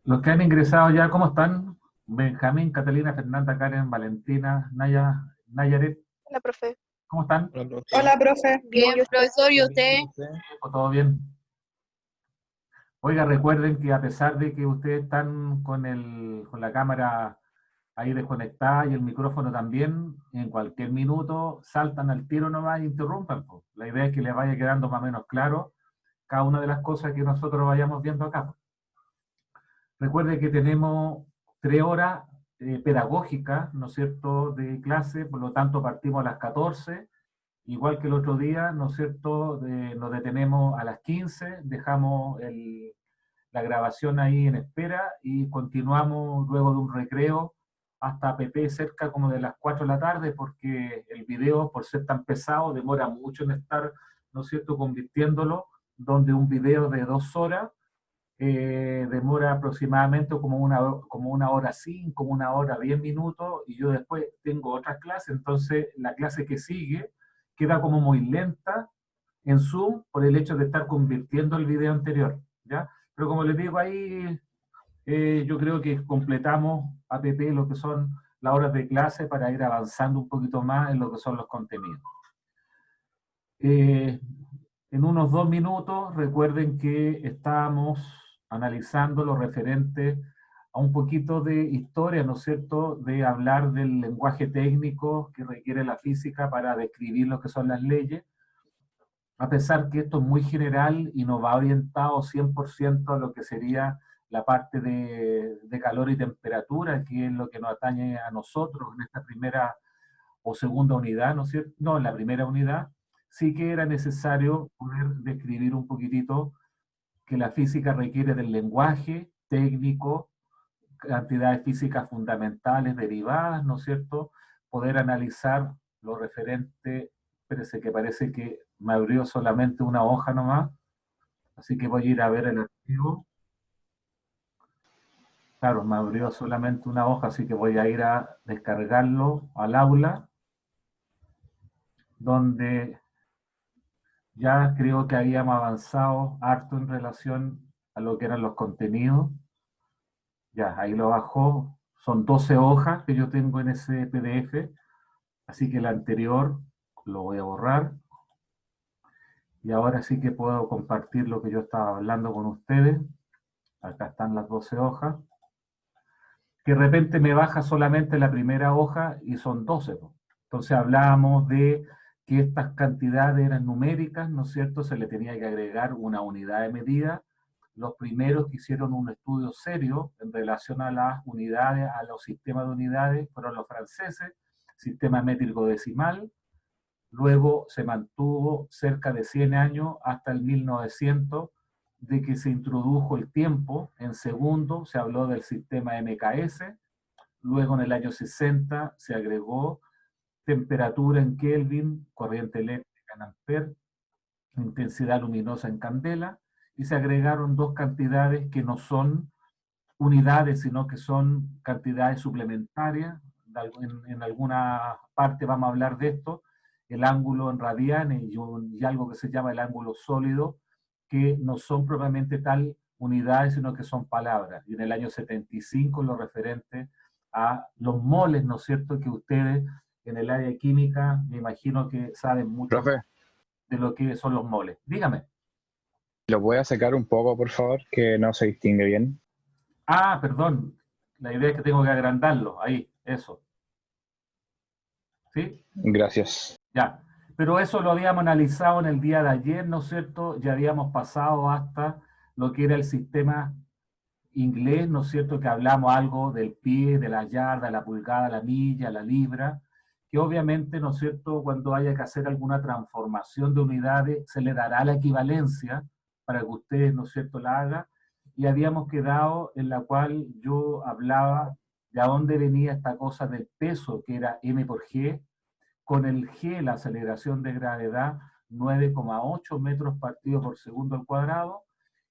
Los que han ingresado ya, ¿cómo están? Benjamín, Catalina, Fernanda, Karen, Valentina, Nayaret, Hola, profe. ¿cómo están? Hola, profe. Hola, profe. Bien, profesor, ¿y usted? ¿Todo bien? Oiga, recuerden que a pesar de que ustedes están con la cámara ahí desconectada y el micrófono también, en cualquier minuto saltan al tiro nomás e interrumpan, po. La idea es que les vaya quedando más o menos claro cada una de las cosas que nosotros vayamos viendo acá, po. Recuerde que tenemos 3 horas pedagógicas, ¿no es cierto?, de clase, por lo tanto partimos a las 14, igual que el otro día, ¿no es cierto?, nos detenemos a las 15, dejamos la grabación ahí en espera y continuamos luego de un recreo hasta PP cerca como de las 4 de la tarde, porque el video, por ser tan pesado, demora mucho en estar, ¿no es cierto?, convirtiéndolo, donde un video de 2 horas demora aproximadamente como una hora 5, como una hora 10 minutos, y yo después tengo otras clases, entonces la clase que sigue queda como muy lenta en Zoom por el hecho de estar convirtiendo el video anterior, ¿ya? Pero como les digo ahí, yo creo que completamos APP lo que son las horas de clase para ir avanzando un poquito más en lo que son los contenidos. En unos 2 minutos, recuerden que estábamos analizando lo referente a un poquito de historia, ¿no es cierto?, de hablar del lenguaje técnico que requiere la física para describir lo que son las leyes, a pesar que esto es muy general y no va orientado 100% a lo que sería la parte de calor y temperatura, que es lo que nos atañe a nosotros en esta primera o segunda unidad, ¿no es cierto? No, en la primera unidad, sí que era necesario poder describir un poquitito que la física requiere del lenguaje técnico, cantidades físicas fundamentales derivadas, ¿no es cierto? Poder analizar lo referente, espérese que parece que me abrió solamente una hoja nomás, así que voy a ir a ver el archivo. Claro, me abrió solamente una hoja, así que voy a ir a descargarlo al aula, donde ya creo que habíamos avanzado harto en relación a lo que eran los contenidos. Ya, ahí lo bajó. Son 12 hojas que yo tengo en ese PDF, así que el anterior lo voy a borrar. Y ahora sí que puedo compartir lo que yo estaba hablando con ustedes. Acá están las 12 hojas. Que de repente me baja solamente la primera hoja y son 12. Entonces hablábamos de que estas cantidades eran numéricas, ¿no es cierto? Se le tenía que agregar una unidad de medida. Los primeros que hicieron un estudio serio en relación a las unidades, a los sistemas de unidades, fueron los franceses, sistema métrico decimal. Luego se mantuvo cerca de 100 años hasta el 1900, de que se introdujo el tiempo en segundos, se habló del sistema MKS. Luego en el año 60 se agregó temperatura en Kelvin, corriente eléctrica en amper, intensidad luminosa en candela, y se agregaron 2 cantidades que no son unidades, sino que son cantidades suplementarias. En alguna parte vamos a hablar de esto, el ángulo en radianes y algo que se llama el ángulo sólido, que no son propiamente tal unidades, sino que son palabras. Y en el año 75 lo referente a los moles, ¿no es cierto?, que ustedes en el área de química me imagino que saben mucho Profe, de lo que son los moles. Dígame. ¿lo voy a sacar un poco, por favor? Que no se distingue bien. Ah, perdón. La idea es que tengo que agrandarlo. Ahí, eso. ¿Sí? Gracias. Ya. Pero eso lo habíamos analizado en el día de ayer, ¿no es cierto? Ya habíamos pasado hasta lo que era el sistema inglés, ¿no es cierto? Que hablamos algo del pie, de la yarda, la pulgada, la milla, la libra, que obviamente, ¿no es cierto?, cuando haya que hacer alguna transformación de unidades, se le dará la equivalencia para que ustedes, ¿no es cierto?, la hagan. Y habíamos quedado en la cual yo hablaba de a dónde venía esta cosa del peso, que era m por g, con el g, la aceleración de gravedad, 9,8 metros partido por segundo al cuadrado,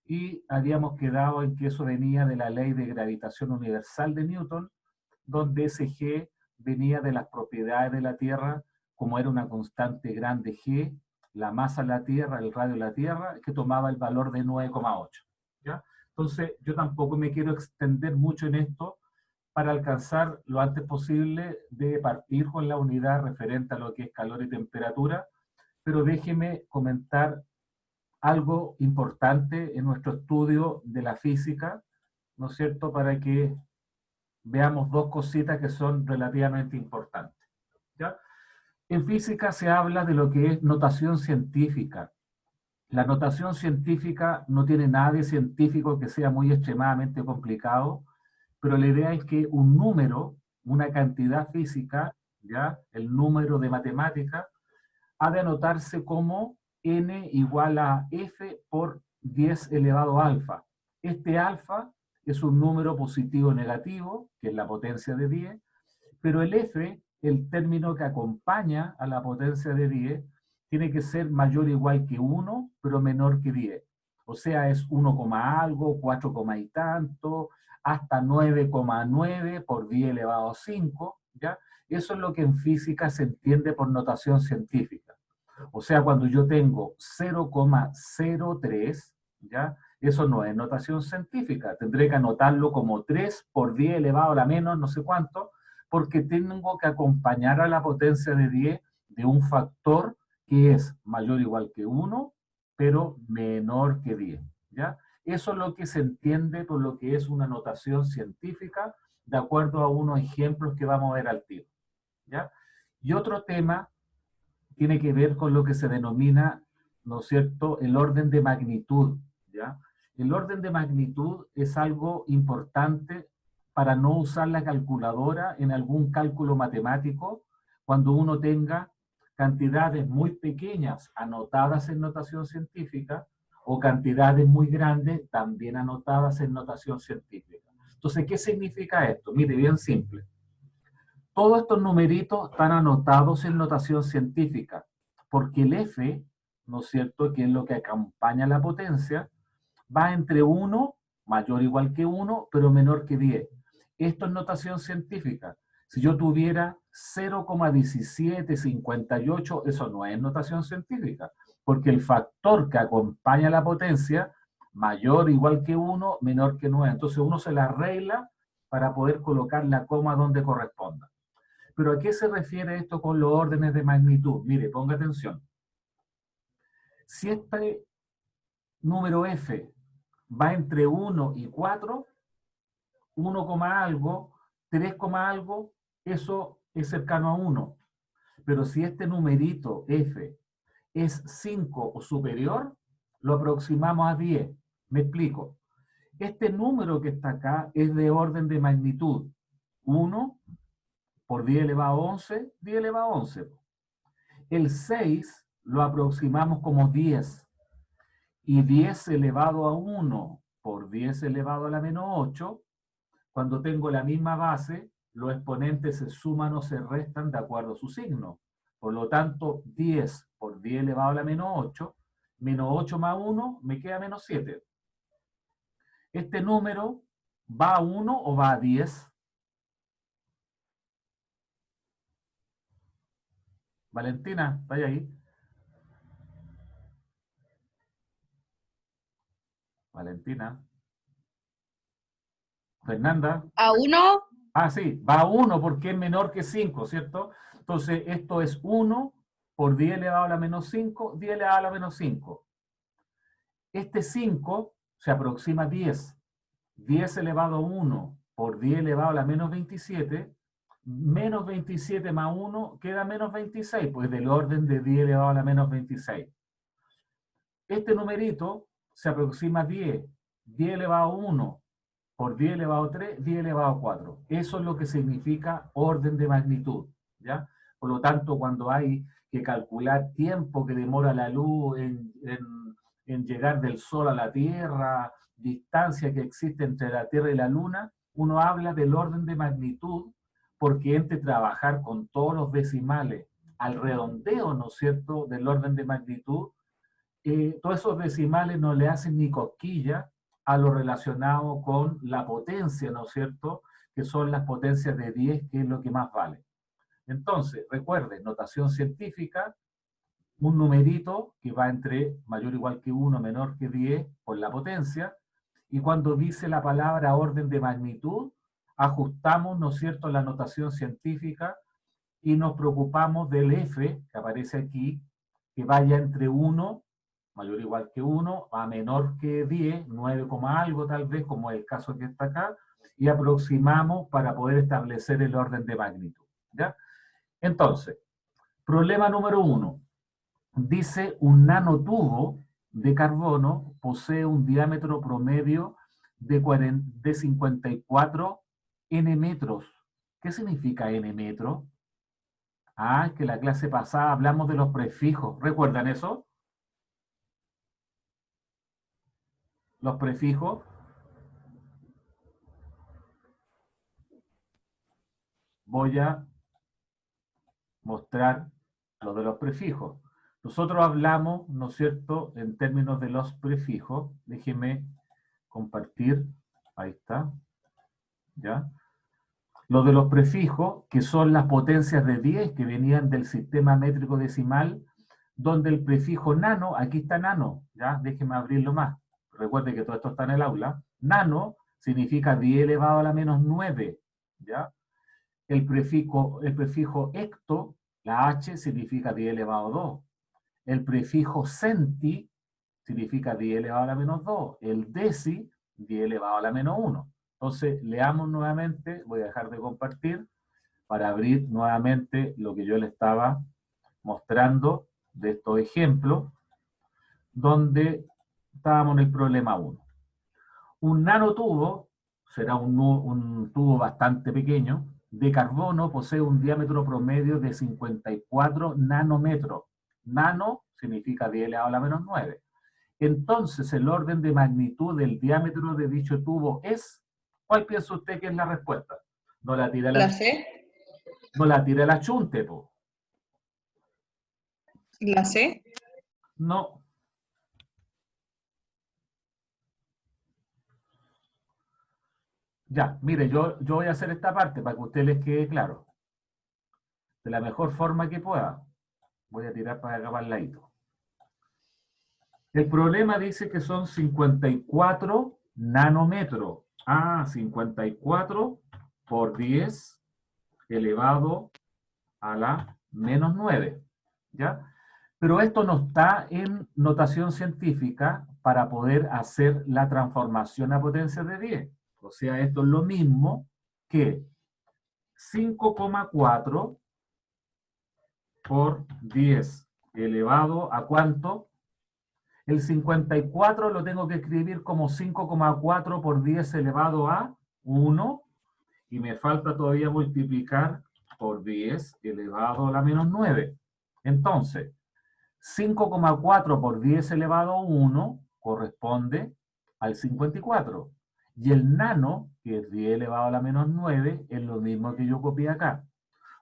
y habíamos quedado en que eso venía de la ley de gravitación universal de Newton, donde ese g venía de las propiedades de la Tierra, como era una constante grande g, la masa de la Tierra, el radio de la Tierra, que tomaba el valor de 9,8. ¿Ya? Entonces, yo tampoco me quiero extender mucho en esto, para alcanzar lo antes posible de partir con la unidad referente a lo que es calor y temperatura, pero déjeme comentar algo importante en nuestro estudio de la física, ¿no es cierto?, para que veamos dos cositas que son relativamente importantes. ¿Ya? En física se habla de lo que es notación científica. La notación científica no tiene nada de científico que sea muy extremadamente complicado, pero la idea es que un número, una cantidad física, ¿ya? El número de matemática, ha de anotarse como n igual a f por 10 elevado a alfa. Este alfa es un número positivo o negativo, que es la potencia de 10, pero el f, el término que acompaña a la potencia de 10, tiene que ser mayor o igual que 1, pero menor que 10. O sea, es 1, algo, 4, y tanto, hasta 9,9 por 10 elevado a 5, ¿ya? Eso es lo que en física se entiende por notación científica. O sea, cuando yo tengo 0,03, ¿ya? Eso no es notación científica. Tendré que anotarlo como 3 por 10 elevado a la menos no sé cuánto, porque tengo que acompañar a la potencia de 10 de un factor que es mayor o igual que 1, pero menor que 10. ¿Ya? Eso es lo que se entiende por lo que es una notación científica, de acuerdo a unos ejemplos que vamos a ver al tiro. ¿Ya? Y otro tema tiene que ver con lo que se denomina, ¿no es cierto?, el orden de magnitud, ¿ya? El orden de magnitud es algo importante para no usar la calculadora en algún cálculo matemático cuando uno tenga cantidades muy pequeñas anotadas en notación científica o cantidades muy grandes también anotadas en notación científica. Entonces, ¿qué significa esto? Mire, bien simple. Todos estos numeritos están anotados en notación científica, porque el F, ¿no es cierto?, que es lo que acompaña la potencia, va entre 1, mayor o igual que 1, pero menor que 10. Esto es notación científica. Si yo tuviera 0,1758, eso no es notación científica, porque el factor que acompaña la potencia, mayor o igual que 1, menor que 9. Entonces uno se la arregla para poder colocar la coma donde corresponda. Pero ¿a qué se refiere esto con los órdenes de magnitud? Mire, ponga atención. Si este número f va entre 1 y 4, 1, algo, 3, algo, eso es cercano a 1. Pero si este numerito f es 5 o superior, lo aproximamos a 10. Me explico. Este número que está acá es de orden de magnitud 1 por 10 elevado a 11, 10 elevado a 11. El 6 lo aproximamos como 10. Y 10 elevado a 1 por 10 elevado a la menos 8, cuando tengo la misma base, los exponentes se suman o se restan de acuerdo a su signo. Por lo tanto, 10 por 10 elevado a la menos 8, menos 8 más 1, me queda menos 7. ¿Este número va a 1 o va a 10? Valentina, ¿está ahí? Valentina. Fernanda. ¿A uno? Ah, sí, va a 1 porque es menor que 5, ¿cierto? Entonces, esto es 1 por 10 elevado a la menos 5, 10 elevado a la menos 5. Este 5 se aproxima a 10. 10 elevado a 1 por 10 elevado a la menos 27 Menos 27 más 1 queda menos 26, pues del orden de 10 elevado a la menos 26. Este numerito se aproxima a 10. 10 elevado a 1 por 10 elevado a 3, 10 elevado a 4. Eso es lo que significa orden de magnitud, ¿ya? Por lo tanto, cuando hay que calcular tiempo que demora la luz en llegar del Sol a la Tierra, distancia que existe entre la Tierra y la Luna, uno habla del orden de magnitud, porque entre trabajar con todos los decimales al redondeo, ¿no es cierto?, del orden de magnitud, todos esos decimales no le hacen ni cosquilla a lo relacionado con la potencia, ¿no es cierto?, que son las potencias de 10, que es lo que más vale. Entonces, recuerden, notación científica, un numerito que va entre mayor o igual que 1, menor que 10, por la potencia, y cuando dice la palabra orden de magnitud, ajustamos, ¿no es cierto?, la notación científica y nos preocupamos del F, que aparece aquí, que vaya entre 1, mayor o igual que 1, a menor que 10, 9, algo tal vez, como es el caso que está acá, y aproximamos para poder establecer el orden de magnitud, ¿ya? Entonces, problema número 1. Dice, un nanotubo de carbono posee un diámetro promedio de 54 n metros. ¿Qué significa n metro? Ah, que la clase pasada hablamos de los prefijos. ¿Recuerdan eso? Los prefijos. Voy a mostrar lo de los prefijos. Nosotros hablamos, ¿no es cierto?, en términos de los prefijos. Déjenme compartir. Ahí está. ¿Ya? Lo de los prefijos, que son las potencias de 10 que venían del sistema métrico decimal, donde el prefijo nano, aquí está nano, ¿ya? Déjenme abrirlo más. Recuerden que todo esto está en el aula. Nano significa 10 elevado a la menos 9, ¿ya? El prefijo hecto, la H, significa 10 elevado a 2. El prefijo centi significa 10 elevado a la menos 2. El deci, 10 elevado a la menos 1. Entonces, leamos nuevamente, voy a dejar de compartir para abrir nuevamente lo que yo le estaba mostrando de estos ejemplos, donde estábamos en el problema 1. Un nanotubo, será un tubo bastante pequeño, de carbono posee un diámetro promedio de 54 nanómetros. Nano significa 10 elevado a la menos 9. Entonces, el orden de magnitud del diámetro de dicho tubo es, ¿cuál piensa usted que es la respuesta? No la tire ¿La C? no la tire la chunte, po. ¿La C? No. Ya, mire, yo voy a hacer esta parte para que a ustedes les quede claro. De la mejor forma que pueda. Voy a tirar para acá para el ladito. El problema dice que son 54 nanómetros. Ah, 54 por 10 elevado a la menos 9. ¿Ya? Pero esto no está en notación científica para poder hacer la transformación a potencia de 10. O sea, esto es lo mismo que 5,4 por 10 elevado a ¿cuánto? El 54 lo tengo que escribir como 5,4 por 10 elevado a 1, y me falta todavía multiplicar por 10 elevado a la menos 9. Entonces, 5,4 por 10 elevado a 1 corresponde al 54. Y el nano, que es 10 elevado a la menos 9, es lo mismo que yo copié acá.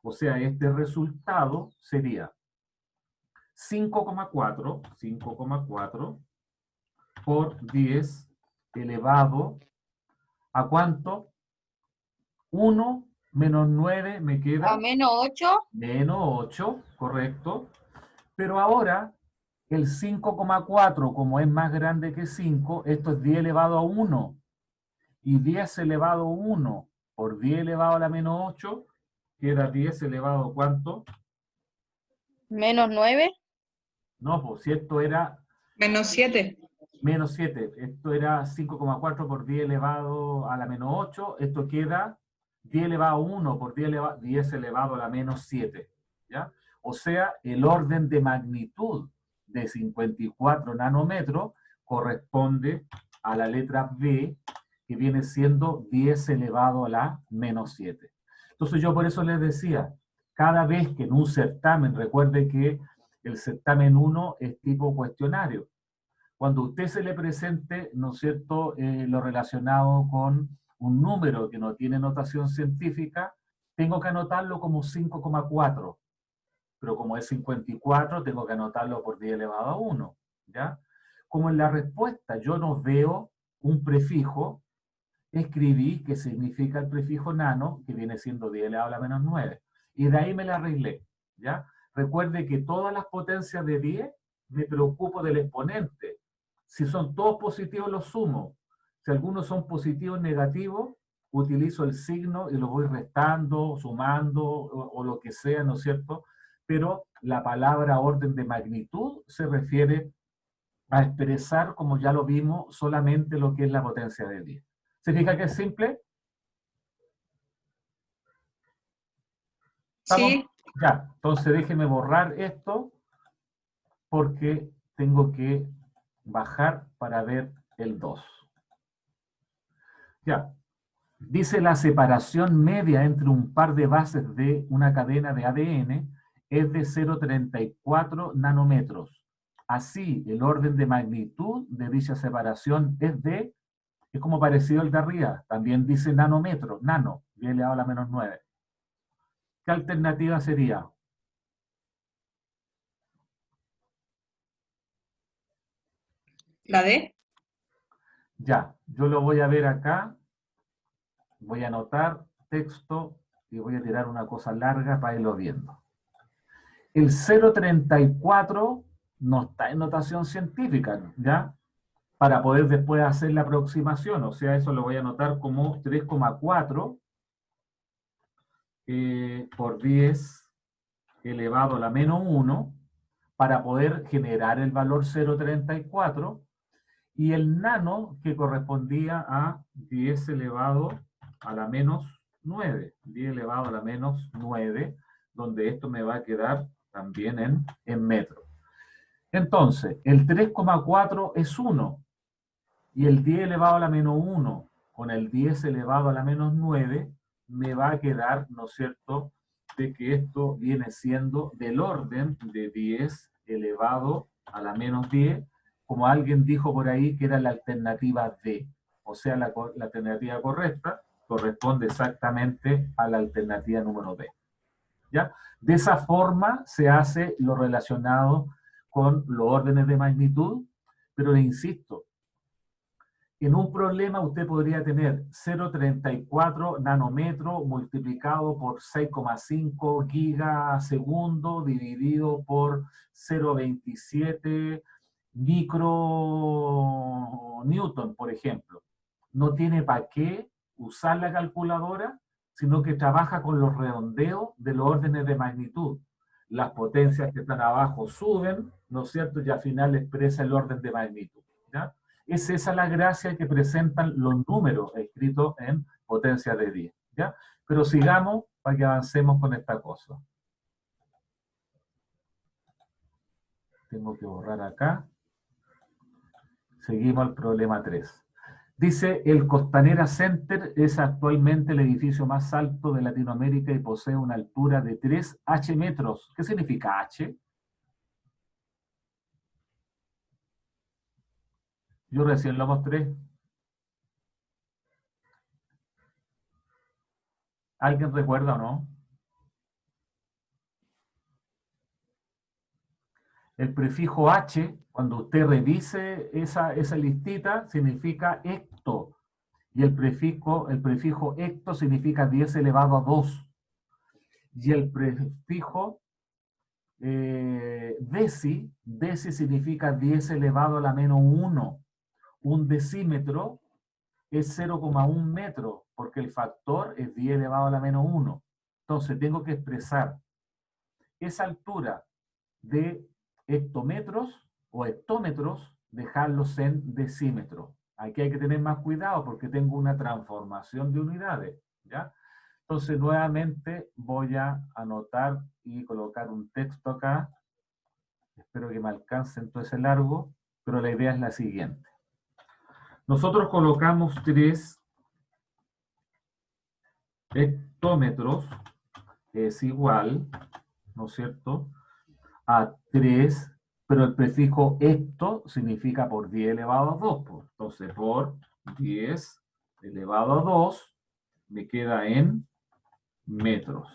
O sea, este resultado sería 5,4 por 10 elevado a ¿cuánto? 1 menos 9 me queda... ¿A menos 8? Menos 8, correcto. Pero ahora, el 5,4, como es más grande que 5, esto es 10 elevado a 1. Y 10 elevado a 1 por 10 elevado a la menos 8, queda 10 elevado a ¿cuánto? ¿Menos 9? No, pues si esto era ¿Menos 7? menos 7, esto era 5,4 por 10 elevado a la menos 8, esto queda 10 elevado a 1 por 10 elevado a la menos 7, ¿ya? O sea, el orden de magnitud de 54 nanómetros corresponde a la letra B, que viene siendo 10 elevado a la menos 7. Entonces yo por eso les decía, cada vez que en un certamen, recuerde que el certamen 1 es tipo cuestionario, cuando a usted se le presente, ¿no es cierto?, lo relacionado con un número que no tiene notación científica, tengo que anotarlo como 5,4, pero como es 54, tengo que anotarlo por 10 elevado a 1, ¿ya? Como en la respuesta yo no veo un prefijo, escribí que significa el prefijo nano, que viene siendo 10 elevado a la menos 9. Y de ahí me la arreglé, ¿ya? Recuerde que todas las potencias de 10 me preocupo del exponente. Si son todos positivos, los sumo. Si algunos son positivos o negativos, utilizo el signo y los voy restando, sumando o lo que sea, ¿no es cierto? Pero la palabra orden de magnitud se refiere a expresar, como ya lo vimos, solamente lo que es la potencia de 10. ¿Se fija que es simple? ¿Estamos? Sí, Ya, entonces déjeme borrar esto porque tengo que bajar para ver el 2. Ya, dice la separación media entre un par de bases de una cadena de ADN es de 0,34 nanómetros. Así, el orden de magnitud de dicha separación es como parecido al de arriba, también dice nanómetro, nano, 10 elevado a la menos 9. ¿Qué alternativa sería? la D. Ya, yo lo voy a ver acá, voy a anotar texto y voy a tirar una cosa larga para irlo viendo. El 0,34 no está en notación científica, ¿ya? Para poder después hacer la aproximación, o sea, eso lo voy a anotar como 3,4 por 10 elevado a la menos 1, para poder generar el valor 0,34, y el nano que correspondía a 10 elevado a la menos 9, 10 elevado a la menos 9, donde esto me va a quedar también en metros. Entonces, el 3,4 es 1, y el 10 elevado a la menos 1 con el 10 elevado a la menos 9 me va a quedar, ¿no es cierto?, de que esto viene siendo del orden de 10 elevado a la menos 10, como alguien dijo por ahí que era la alternativa D. O sea, la alternativa correcta corresponde exactamente a la alternativa número D. ¿Ya? De esa forma se hace lo relacionado con los órdenes de magnitud, pero le insisto, en un problema usted podría tener 0,34 nanómetros multiplicado por 6,5 gigasegundos dividido por 0,27 micronewton, por ejemplo. No tiene para qué usar la calculadora, sino que trabaja con los redondeos de los órdenes de magnitud. Las potencias que están abajo suben, ¿no es cierto? Y al final expresa el orden de magnitud, ¿ya? Es esa la gracia que presentan los números escritos en potencia de 10, ¿ya? Pero sigamos para que avancemos con esta cosa. Tengo que borrar acá. Seguimos al problema 3. Dice, el Costanera Center es actualmente el edificio más alto de Latinoamérica y posee una altura de 3 metros. ¿Qué significa H? Yo recién lo mostré. ¿Alguien recuerda o no? El prefijo H, cuando usted revise esa listita, significa hecto. Y el prefijo hecto significa 10 elevado a 2. Y el prefijo deci significa 10 elevado a la menos 1. Un decímetro es 0,1 metro, porque el factor es 10 elevado a la menos 1. Entonces tengo que expresar esa altura de hectómetros o hectómetros, dejarlos en decímetros. Aquí hay que tener más cuidado porque tengo una transformación de unidades, ¿ya? Entonces, nuevamente voy a anotar y colocar un texto acá. Espero que me alcance en todo ese largo, pero la idea es la siguiente. Nosotros colocamos 3 hectómetros, es igual, ¿no es cierto?, a 3, pero el prefijo hecto significa por 10 elevado a 2. Pues. Entonces, por 10 elevado a 2 me queda en metros.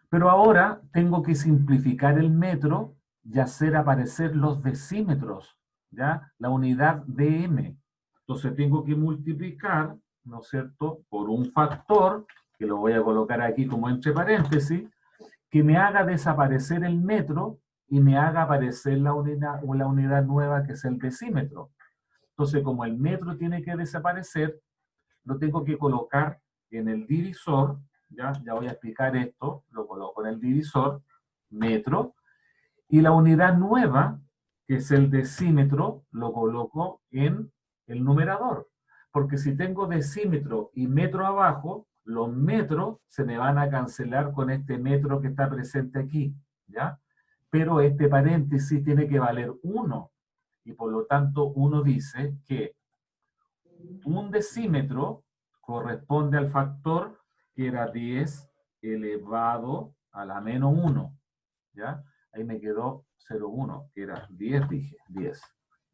Pero ahora tengo que simplificar el metro y hacer aparecer los decímetros, ¿ya? La unidad dm. Entonces tengo que multiplicar, ¿no es cierto?, por un factor, que lo voy a colocar aquí como entre paréntesis, que me haga desaparecer el metro y me haga aparecer la unidad nueva, que es el decímetro. Entonces, como el metro tiene que desaparecer, lo tengo que colocar en el divisor, ya voy a explicar esto, lo coloco en el divisor, metro, y la unidad nueva, que es el decímetro, lo coloco en el numerador. Porque si tengo decímetro y metro abajo, los metros se me van a cancelar con este metro que está presente aquí, ¿ya? Pero este paréntesis tiene que valer 1, y por lo tanto uno dice que un decímetro corresponde al factor que era 10 elevado a la menos 1, ¿ya? Ahí me quedó 0,1, que era 10, dije, 10.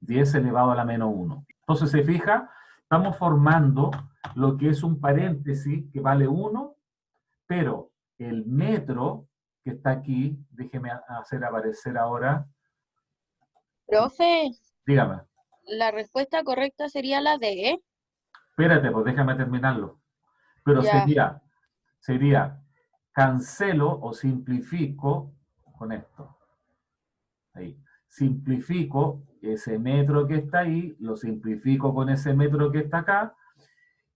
10 elevado a la menos 1. Entonces, se fija, estamos formando lo que es un paréntesis que vale 1, pero el metro que está aquí, déjeme hacer aparecer ahora, Profe, dígame, la respuesta correcta sería la D, ¿eh? espérate, pues déjame terminarlo. Pero Ya, sería cancelo o simplifico con esto. Ahí. Simplifico ese metro que está ahí, lo simplifico con ese metro que está acá,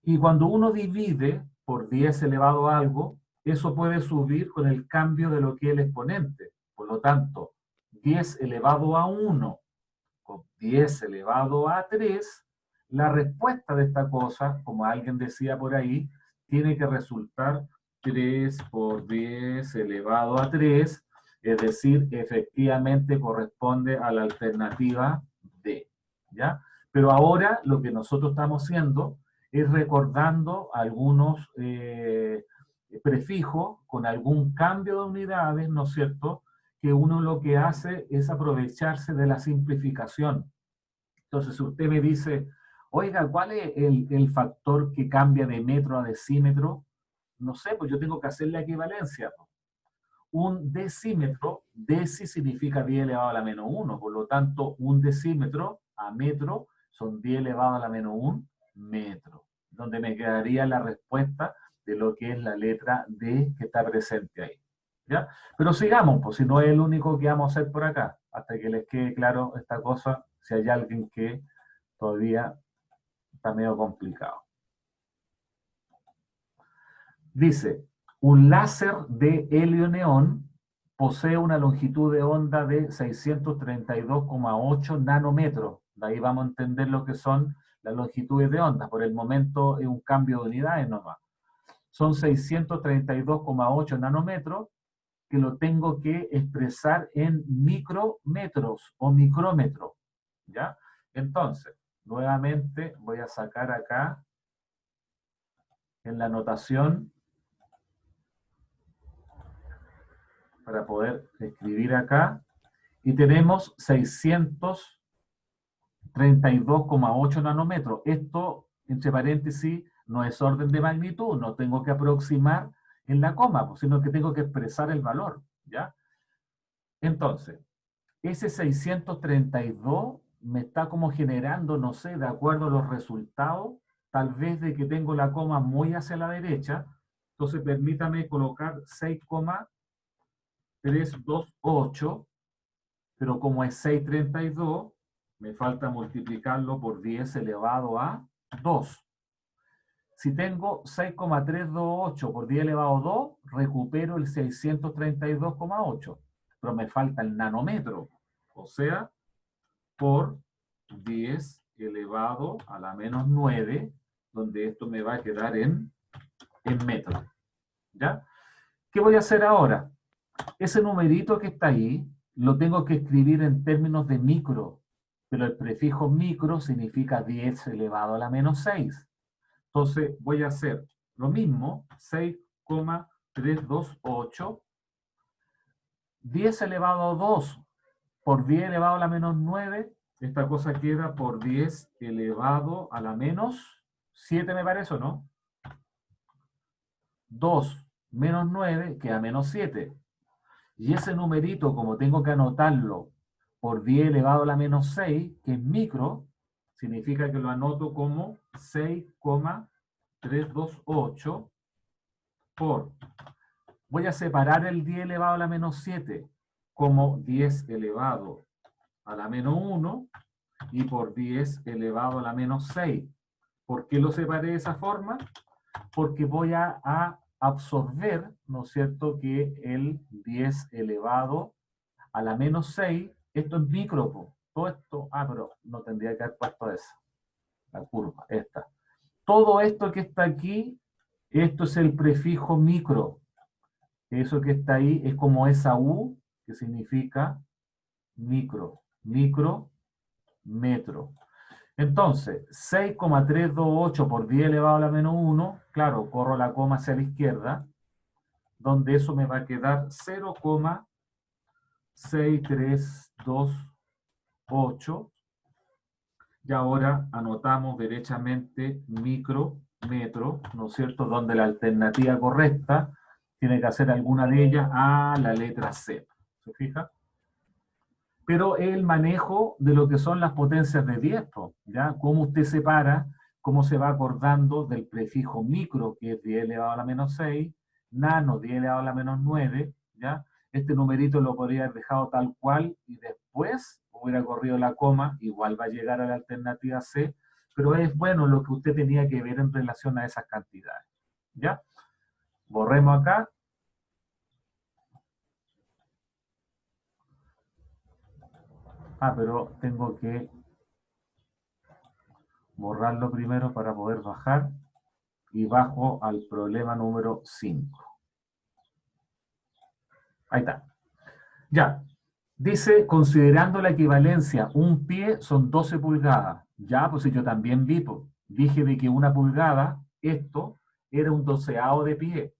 y cuando uno divide por 10 elevado a algo, eso puede subir con el cambio de lo que es el exponente. Por lo tanto, 10 elevado a 1 con 10 elevado a 3, la respuesta de esta cosa, como alguien decía por ahí, tiene que resultar 3 por 10 elevado a 3, es decir, efectivamente corresponde a la alternativa D, ¿ya? Pero ahora lo que nosotros estamos haciendo es recordando algunos prefijos con algún cambio de unidades, ¿no es cierto?, que uno lo que hace es aprovecharse de la simplificación. Entonces, si usted me dice, oiga, ¿cuál es el factor que cambia de metro a decímetro? No sé, pues yo tengo que hacer la equivalencia. Un decímetro, deci significa 10 elevado a la menos 1, por lo tanto, un decímetro a metro son 10 elevado a la menos 1 metro, donde me quedaría la respuesta de lo que es la letra D que está presente ahí. ¿Ya? Pero sigamos, pues si no es el único que vamos a hacer por acá, hasta que les quede claro esta cosa, si hay alguien que todavía está medio complicado. Dice, un láser de helio-neón posee una longitud de onda de 632,8 nanómetros. De ahí vamos a entender lo que son las longitudes de onda. Por el momento es un cambio de unidades nomás. Son 632,8 nanómetros que lo tengo que expresar en micrómetros o micrómetros, ¿ya? Entonces, nuevamente voy a sacar acá en la notación para poder escribir acá, y tenemos 632,8 nanómetros. Esto, entre paréntesis, no es orden de magnitud, no tengo que aproximar en la coma, sino que tengo que expresar el valor, ¿ya? Entonces, ese 632 me está como generando, no sé, de acuerdo a los resultados, tal vez de que tengo la coma muy hacia la derecha, entonces permítame colocar 6,328, pero como es 632, me falta multiplicarlo por 10 elevado a 2. Si tengo 6,328 por 10 elevado a 2, recupero el 632,8, pero me falta el nanómetro, o sea, por 10 elevado a la menos 9, donde esto me va a quedar en en metros. ¿Ya? ¿Qué voy a hacer ahora? Ese numerito que está ahí, lo tengo que escribir en términos de micro, pero el prefijo micro significa 10 elevado a la menos 6. Entonces voy a hacer lo mismo, 6,328, 10 elevado a 2 por 10 elevado a la menos 9, esta cosa queda por 10 elevado a la menos 7, me parece, ¿o no? 2 menos 9 queda menos 7. Y ese numerito, como tengo que anotarlo por 10 elevado a la menos 6, que es micro, significa que lo anoto como 6,328 por... Voy a separar el 10 elevado a la menos 7 como 10 elevado a la menos 1 y por 10 elevado a la menos 6. ¿Por qué lo separé de esa forma? Porque voy a absorber, ¿no es cierto?, que el 10 elevado a la menos 6, esto es micro, po. Todo esto, pero no tendría que haber puesto esa, la curva, esta. Todo esto que está aquí, esto es el prefijo micro. Eso que está ahí es como esa U, que significa micro, micro, metro. Entonces, 6,328 por 10 elevado a la menos 1, claro, corro la coma hacia la izquierda, donde eso me va a quedar 0,6328. Y ahora anotamos derechamente micro, metro, ¿no es cierto? Donde la alternativa correcta tiene que hacer alguna de ellas a la letra C. ¿Se fija? Pero el manejo de lo que son las potencias de 10, ¿ya? Cómo usted separa, cómo se va acordando del prefijo micro, que es 10 elevado a la menos 6, nano, 10 elevado a la menos 9, ¿ya? Este numerito lo podría haber dejado tal cual y después hubiera corrido la coma, igual va a llegar a la alternativa C, pero es bueno lo que usted tenía que ver en relación a esas cantidades, ¿ya? Borremos acá. Pero tengo que borrarlo primero para poder bajar y bajo al problema número 5. Ahí está. Ya. Dice, considerando la equivalencia, un pie son 12 pulgadas. Ya, pues yo también vi, pues, dije de que una pulgada, esto, era un doceavo de pie.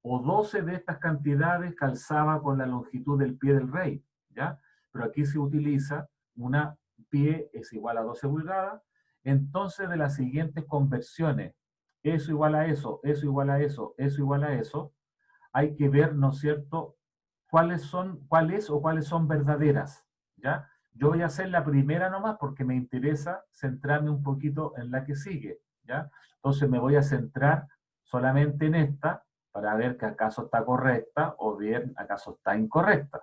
O 12 de estas cantidades calzaba con la longitud del pie del rey. ¿Ya? Pero aquí se utiliza una pie es igual a 12 pulgadas. Entonces, de las siguientes conversiones, eso igual a eso, eso igual a eso, eso igual a eso, hay que ver, ¿no es cierto?, cuáles son verdaderas, ¿ya? Yo voy a hacer la primera nomás porque me interesa centrarme un poquito en la que sigue, ¿ya? Entonces me voy a centrar solamente en esta para ver que acaso está correcta o bien acaso está incorrecta.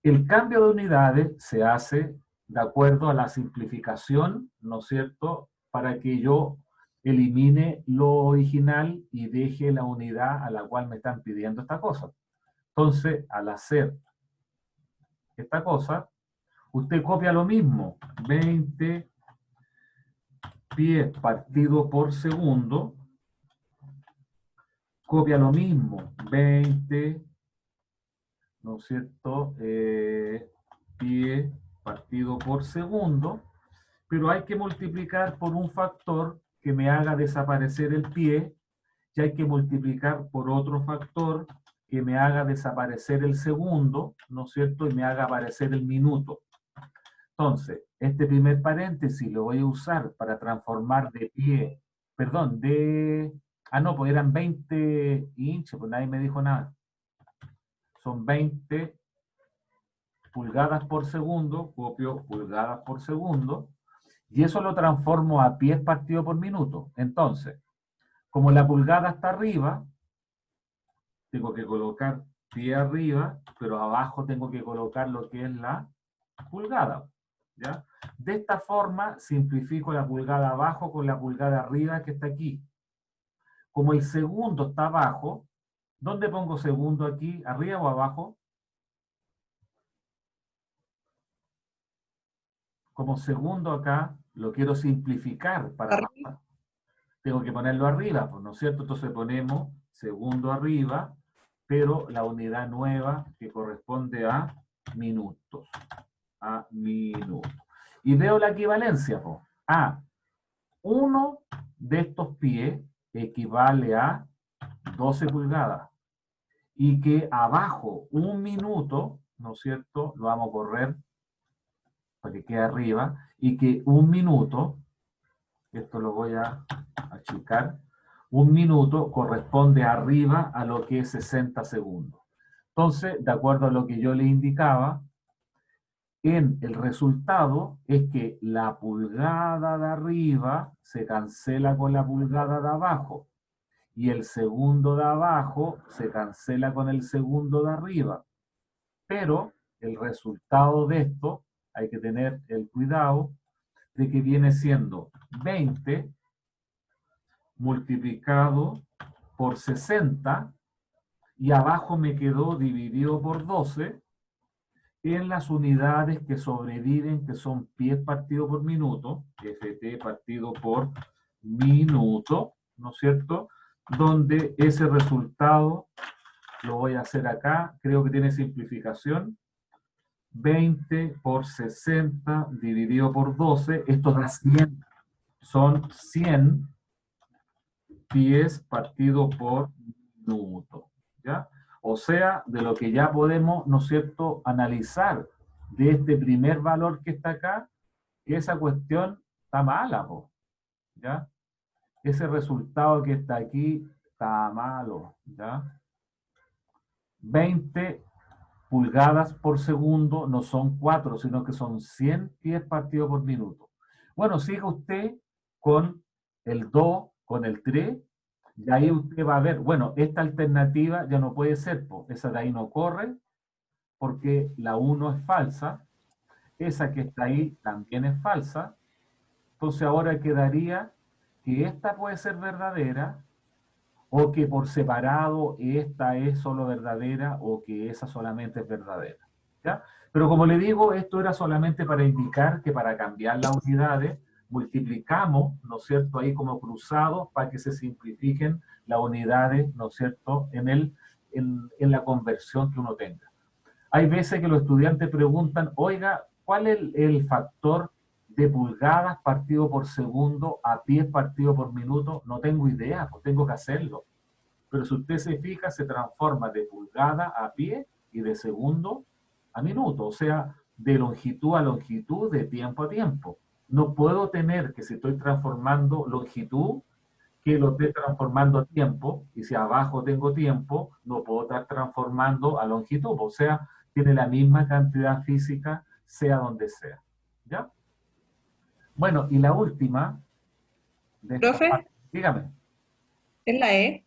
El cambio de unidades se hace de acuerdo a la simplificación, ¿no es cierto?, para que yo elimine lo original y deje la unidad a la cual me están pidiendo esta cosa. Entonces, al hacer esta cosa, usted copia lo mismo, 20 pies partido por segundo, copia lo mismo, 20, ¿no es cierto?, pie partido por segundo, pero hay que multiplicar por un factor que me haga desaparecer el pie, y hay que multiplicar por otro factor que me haga desaparecer el segundo, ¿no es cierto?, y me haga aparecer el minuto. Entonces, este primer paréntesis lo voy a usar para transformar de pie, perdón, no, pues eran 20 inches, pues nadie me dijo nada. Son 20 pulgadas por segundo, copio pulgadas por segundo, y eso lo transformo a pies partido por minuto. Entonces, como la pulgada está arriba, tengo que colocar pie arriba, pero abajo tengo que colocar lo que es la pulgada, ¿ya? De esta forma simplifico la pulgada abajo con la pulgada arriba que está aquí. Como el segundo está abajo, ¿dónde pongo segundo aquí? ¿Arriba o abajo? Como segundo acá, lo quiero simplificar para Arriba. bajar. tengo que ponerlo arriba, pues, ¿no es cierto? Entonces ponemos segundo arriba, pero la unidad nueva que corresponde a minutos. A minutos. Y veo la equivalencia, pues. Uno de estos pies equivale a 12 pulgadas. Y que abajo un minuto, ¿no es cierto? Lo vamos a correr para que quede arriba. Y que un minuto, esto lo voy a achicar, un minuto corresponde arriba a lo que es 60 segundos. Entonces, de acuerdo a lo que yo le indicaba, en el resultado es que la pulgada de arriba se cancela con la pulgada de abajo y el segundo de abajo se cancela con el segundo de arriba. Pero el resultado de esto, hay que tener el cuidado de que viene siendo 20 multiplicado por 60 y abajo me quedó dividido por 12 en las unidades que sobreviven, que son pies partido por minuto, FT partido por minuto, ¿no es cierto? Donde ese resultado lo voy a hacer acá, creo que tiene simplificación, 20 por 60 dividido por 12, esto da 100, son 100 pies partido por minuto, ¿ya? O sea, de lo que ya podemos, ¿no es cierto?, analizar de este primer valor que está acá, que esa cuestión está mala, po, ¿ya? Ese resultado que está aquí está malo, ¿ya? 20 pulgadas por segundo no son 4, sino que son 100 pies partido por minuto. Bueno, siga usted con el 2, con el 3, y ahí usted va a ver, bueno, esta alternativa ya no puede ser, pues, esa de ahí no corre, porque la 1 es falsa, esa que está ahí también es falsa, entonces ahora quedaría que esta puede ser verdadera, o que por separado esta es solo verdadera, o que esa solamente es verdadera, ¿ya? Pero como le digo, esto era solamente para indicar que para cambiar las unidades, multiplicamos, ¿no es cierto?, ahí como cruzados para que se simplifiquen las unidades, ¿no es cierto?, en la conversión que uno tenga. Hay veces que los estudiantes preguntan, oiga, ¿cuál es el factor de pulgadas partido por segundo a pies partido por minuto? No tengo idea, pues tengo que hacerlo. Pero si usted se fija, se transforma de pulgada a pie y de segundo a minuto, o sea, de longitud a longitud, de tiempo a tiempo. No puedo tener que si estoy transformando longitud, que lo esté transformando a tiempo, y si abajo tengo tiempo, no puedo estar transformando a longitud, o sea, tiene la misma cantidad física, sea donde sea. ¿Ya? Bueno, y la última de esta Profe, parte, dígame. es la E.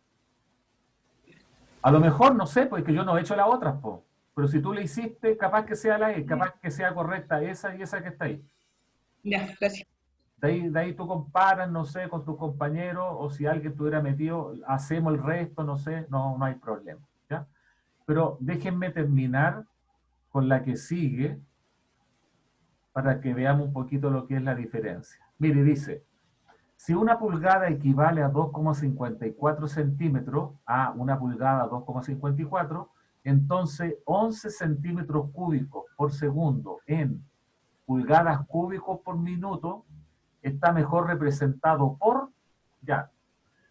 A lo mejor, no sé, porque yo no he hecho las otras, po. Pero si tú le hiciste, capaz que sea la E, capaz que sea correcta esa y esa que está ahí. Ya, gracias. De ahí tú comparas, no sé, con tus compañeros, o si alguien estuviera metido, hacemos el resto, no sé, no hay problema, ¿ya? Pero déjenme terminar con la que sigue, para que veamos un poquito lo que es la diferencia. Mire, dice, si una pulgada equivale a 2,54 centímetros, a una pulgada 2,54, entonces 11 centímetros cúbicos por segundo en pulgadas cúbicos por minuto está mejor representado por, ya,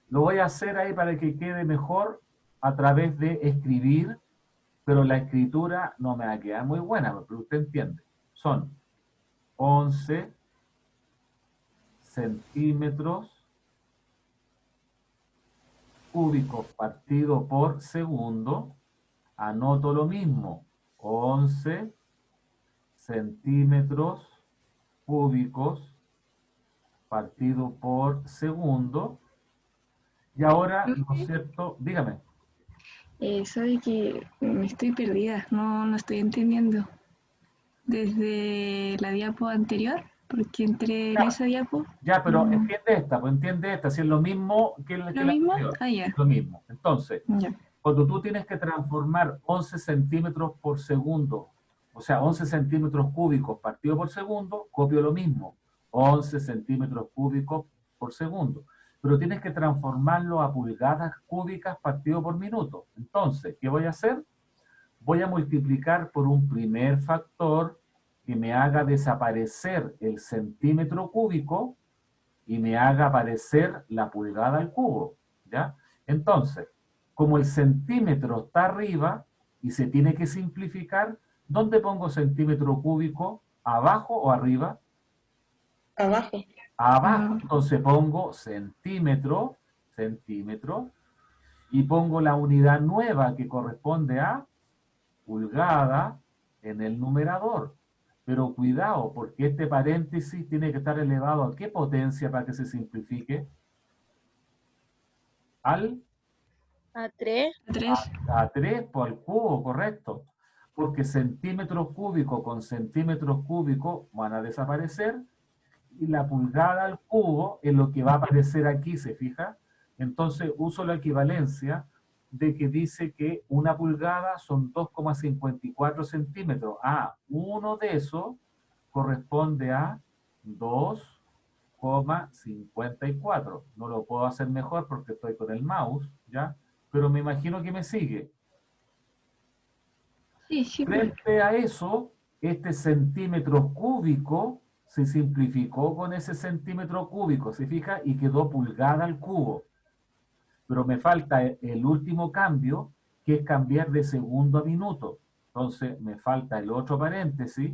lo voy a hacer ahí para que quede mejor a través de escribir, pero la escritura no me va a quedar muy buena, pero usted entiende. Son 11 centímetros cúbicos partido por segundo, anoto lo mismo, 11 centímetros cúbicos partido por segundo, y ahora, ¿no es cierto? Dígame. Sabe que me estoy perdida, no estoy entendiendo. Desde la diapo anterior, porque entré en esa diapo. Ya, pero no- entiende esta, si es lo mismo que la ¿Lo mismo? anterior, Ah, ya. es lo mismo. Entonces, Ya. cuando tú tienes que transformar 11 centímetros por segundo, o sea, 11 centímetros cúbicos partido por segundo, copio lo mismo, 11 centímetros cúbicos por segundo. pero tienes que transformarlo a pulgadas cúbicas partido por minuto. Entonces, ¿qué voy a hacer? Voy a multiplicar por un primer factor que me haga desaparecer el centímetro cúbico y me haga aparecer la pulgada al cubo, ¿ya? Entonces, como el centímetro está arriba y se tiene que simplificar, ¿dónde pongo centímetro cúbico? ¿Abajo o arriba? Abajo. Abajo. Entonces pongo centímetro, centímetro, y pongo la unidad nueva que corresponde a pulgada en el numerador. Pero cuidado, porque este paréntesis tiene que estar elevado ¿a qué potencia para que se simplifique? Al A3. A 3. a 3 por el cubo, correcto. Porque centímetros cúbicos con centímetros cúbicos van a desaparecer y la pulgada al cubo es lo que va a aparecer aquí, ¿se fija? Entonces uso la equivalencia de que dice que una pulgada son 2,54 centímetros. Ah, uno de esos corresponde a 2,54. No lo puedo hacer mejor porque estoy con el mouse, ¿ya? Pero me imagino que me sigue. Sí, sí, pues. Frente a eso, este centímetro cúbico se simplificó con ese centímetro cúbico, ¿se fija? Y quedó pulgada al cubo. Pero me falta el último cambio, que es cambiar de segundo a minuto. Entonces me falta el otro paréntesis,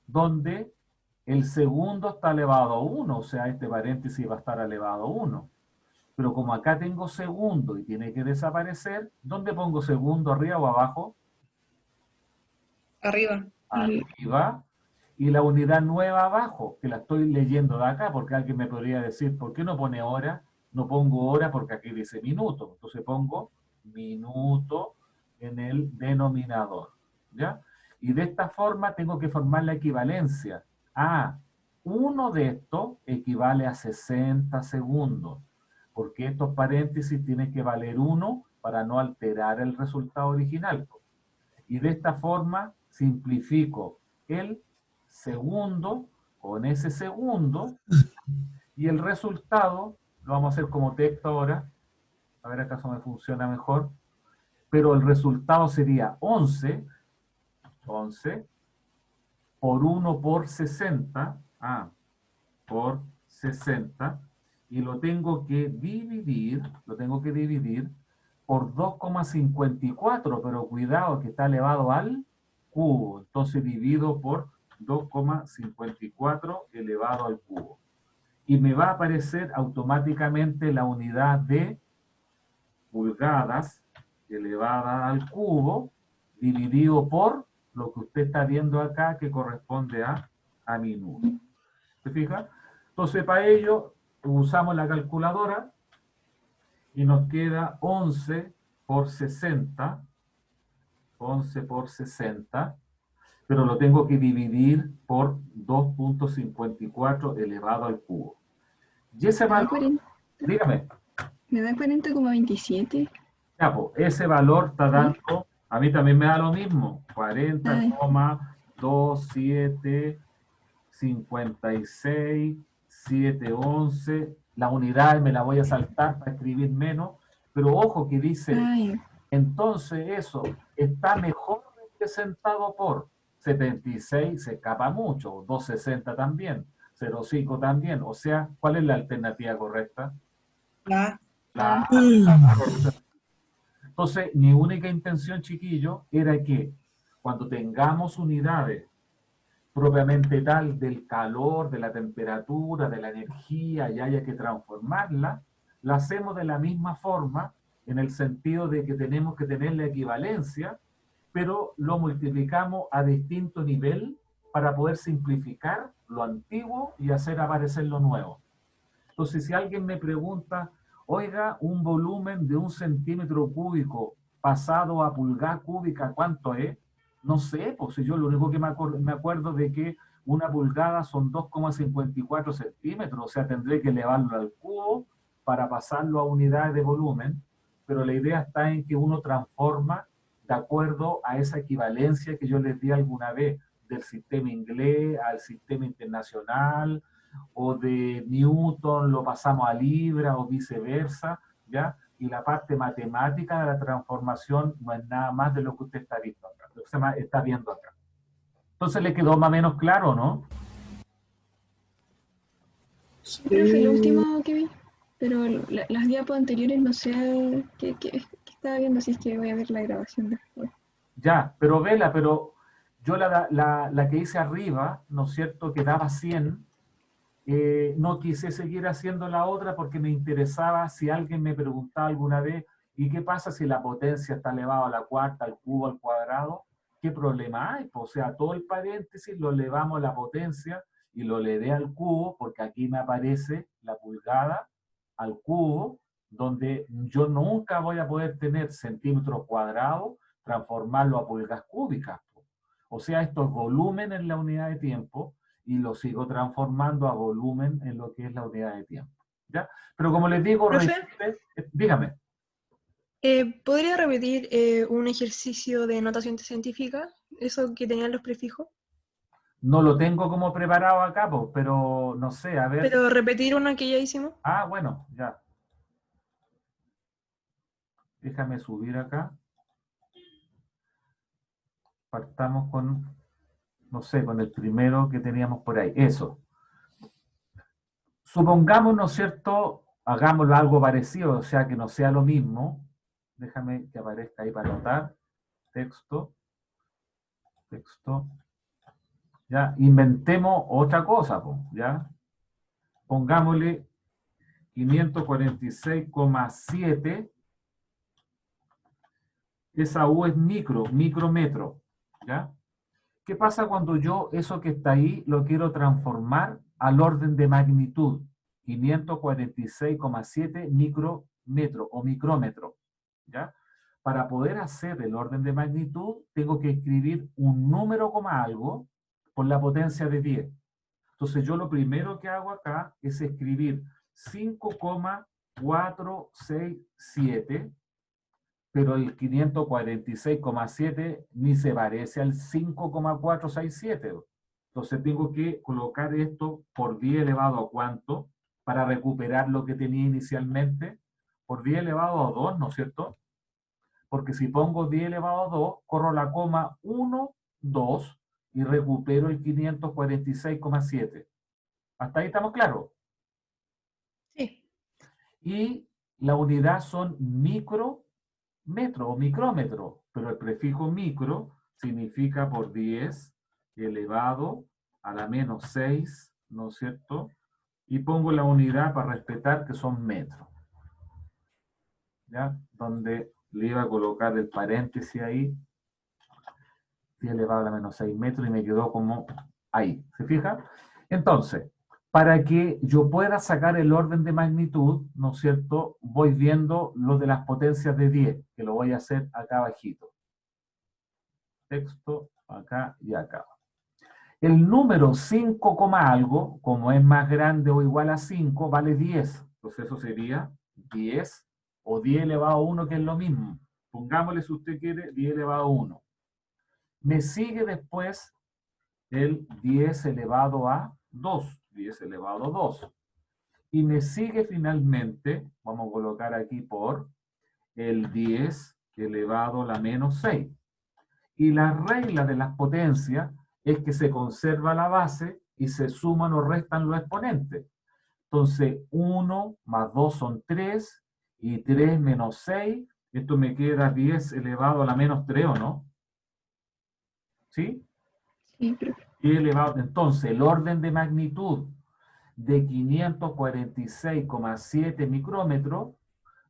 donde el segundo está elevado a 1, o sea, este paréntesis va a estar elevado a 1. Pero como acá tengo segundo y tiene que desaparecer, ¿dónde pongo segundo, arriba o abajo? Arriba. Arriba. Y la unidad nueva abajo, que la estoy leyendo de acá, porque alguien me podría decir, ¿por qué no pone hora? No pongo hora porque aquí dice minuto. Entonces pongo minuto en el denominador, ¿ya? Y de esta forma tengo que formar la equivalencia. Ah, uno de estos equivale a 60 segundos, porque estos paréntesis tienen que valer 1 para no alterar el resultado original. Y de esta forma simplifico el segundo con ese segundo y el resultado lo vamos a hacer como texto ahora, a ver acaso me funciona mejor, pero el resultado sería 11 por 1 por 60, por 60, y lo tengo que dividir por 2,54, pero cuidado que está elevado al cubo, entonces divido por 2,54 elevado al cubo. Y me va a aparecer automáticamente la unidad de pulgadas elevada al cubo, dividido por lo que usted está viendo acá, que corresponde a minuto. ¿Se fija? Entonces, para ello, usamos la calculadora y nos queda 11 por 60, 11 por 60, pero lo tengo que dividir por 2,54 elevado al cubo. Y ese Me da valor, 40, dígame, me da 40,27. ya, pues, ese valor está dando, a mí también me da lo mismo, 40,2756,711, la unidad me la voy a saltar para escribir menos, pero ojo que dice, Ay, entonces eso está mejor representado por 76, se escapa mucho, 260 también, 05 también, o sea, ¿cuál es la alternativa correcta? La La Entonces, mi única intención, chiquillo, era que cuando tengamos unidades propiamente tal del calor, de la temperatura, de la energía y haya que transformarla, la hacemos de la misma forma en el sentido de que tenemos que tener la equivalencia, pero lo multiplicamos a distinto nivel para poder simplificar lo antiguo y hacer aparecer lo nuevo. Entonces, si alguien me pregunta, oiga, un volumen de 1 centímetro cúbico pasado a pulgada cúbica, ¿cuánto es? No sé, pues yo lo único que me acuerdo de que una pulgada son 2,54 centímetros, o sea, tendré que elevarlo al cubo para pasarlo a unidades de volumen, pero la idea está en que uno transforma de acuerdo a esa equivalencia que yo les di alguna vez, del sistema inglés al sistema internacional, o de Newton lo pasamos a Libra o viceversa, ¿ya? Y la parte matemática de la transformación no es nada más de lo que usted está viendo acá, lo que se está viendo acá. Entonces le quedó más o menos claro, ¿no? Sí, profe, lo último que vi, pero las diapos anteriores no sé qué estaba viendo, así es que voy a ver la grabación después. Ya, pero vela, pero yo la que hice arriba, ¿no es cierto?, que daba 100, no quise seguir haciendo la otra porque me interesaba si alguien me preguntaba alguna vez, ¿y qué pasa si la potencia está elevada a la cuarta, al cubo, al cuadrado? ¿Qué problema hay? Pues, o sea, todo el paréntesis lo elevamos a la potencia y lo elevé al cubo, porque aquí me aparece la pulgada al cubo, donde yo nunca voy a poder tener centímetros cuadrados, transformarlo a pulgas cúbicas. O sea, esto es volumen en la unidad de tiempo, y lo sigo transformando a volumen en lo que es la unidad de tiempo. ¿Ya? Pero como les digo, Profe, dígame. ¿podría repetir un ejercicio de notación científica? Eso que tenían los prefijos. No lo tengo como preparado acá, pues, pero no sé, a ver. Pero repetir uno que ya hicimos. Ah, bueno, ya. Déjame subir acá. Partamos con, no sé, con el primero que teníamos por ahí. Eso. Supongamos, ¿no es cierto? Hagámoslo algo parecido, o sea, que no sea lo mismo. Déjame que aparezca ahí para anotar. Texto. Texto. ¿Ya? Inventemos otra cosa, ¿ya? Pongámosle 546,7. Esa U es micrometro, ¿ya? ¿Qué pasa cuando yo eso que está ahí lo quiero transformar al orden de magnitud? 546,7 micrometro o micrómetro, ¿ya? Para poder hacer el orden de magnitud, tengo que escribir un número coma algo por la potencia de 10. Entonces yo lo primero que hago acá es escribir 5,467, pero el 546,7 ni se parece al 5,467. Entonces tengo que colocar esto por 10 elevado a ¿cuánto? Para recuperar lo que tenía inicialmente. Por 10 elevado a 2, ¿no es cierto? Porque si pongo 10 elevado a 2, corro la coma 1, 2 y recupero el 546,7. ¿Hasta ahí estamos claros? Sí. Y la unidad son micrometro o micrómetro, pero el prefijo micro significa por 10 elevado a la menos 6, ¿no es cierto? Y pongo la unidad para respetar que son metros. ¿Ya? Donde le iba a colocar el paréntesis ahí, 10 elevado a la menos 6 metros, y me quedó como ahí. ¿Se fija? Entonces, para que yo pueda sacar el orden de magnitud, ¿no es cierto?, voy viendo lo de las potencias de 10, que lo voy a hacer acá abajito. Texto, acá y acá. El número 5, algo, como es más grande o igual a 5, vale 10. Entonces eso sería 10 o 10 elevado a 1, que es lo mismo. Pongámosle, si usted quiere, 10 elevado a 1. Me sigue después el 10 elevado a 2. 10 elevado a 2. Y me sigue finalmente, vamos a colocar aquí por, el 10 elevado a la menos 6. Y la regla de las potencias es que se conserva la base y se suman o restan los exponentes. Entonces, 1 más 2 son 3, y 3 menos 6, esto me queda 10 elevado a la menos 3, ¿o no? ¿Sí? Sí, profe. Y elevado. Entonces, el orden de magnitud de 546,7 micrómetros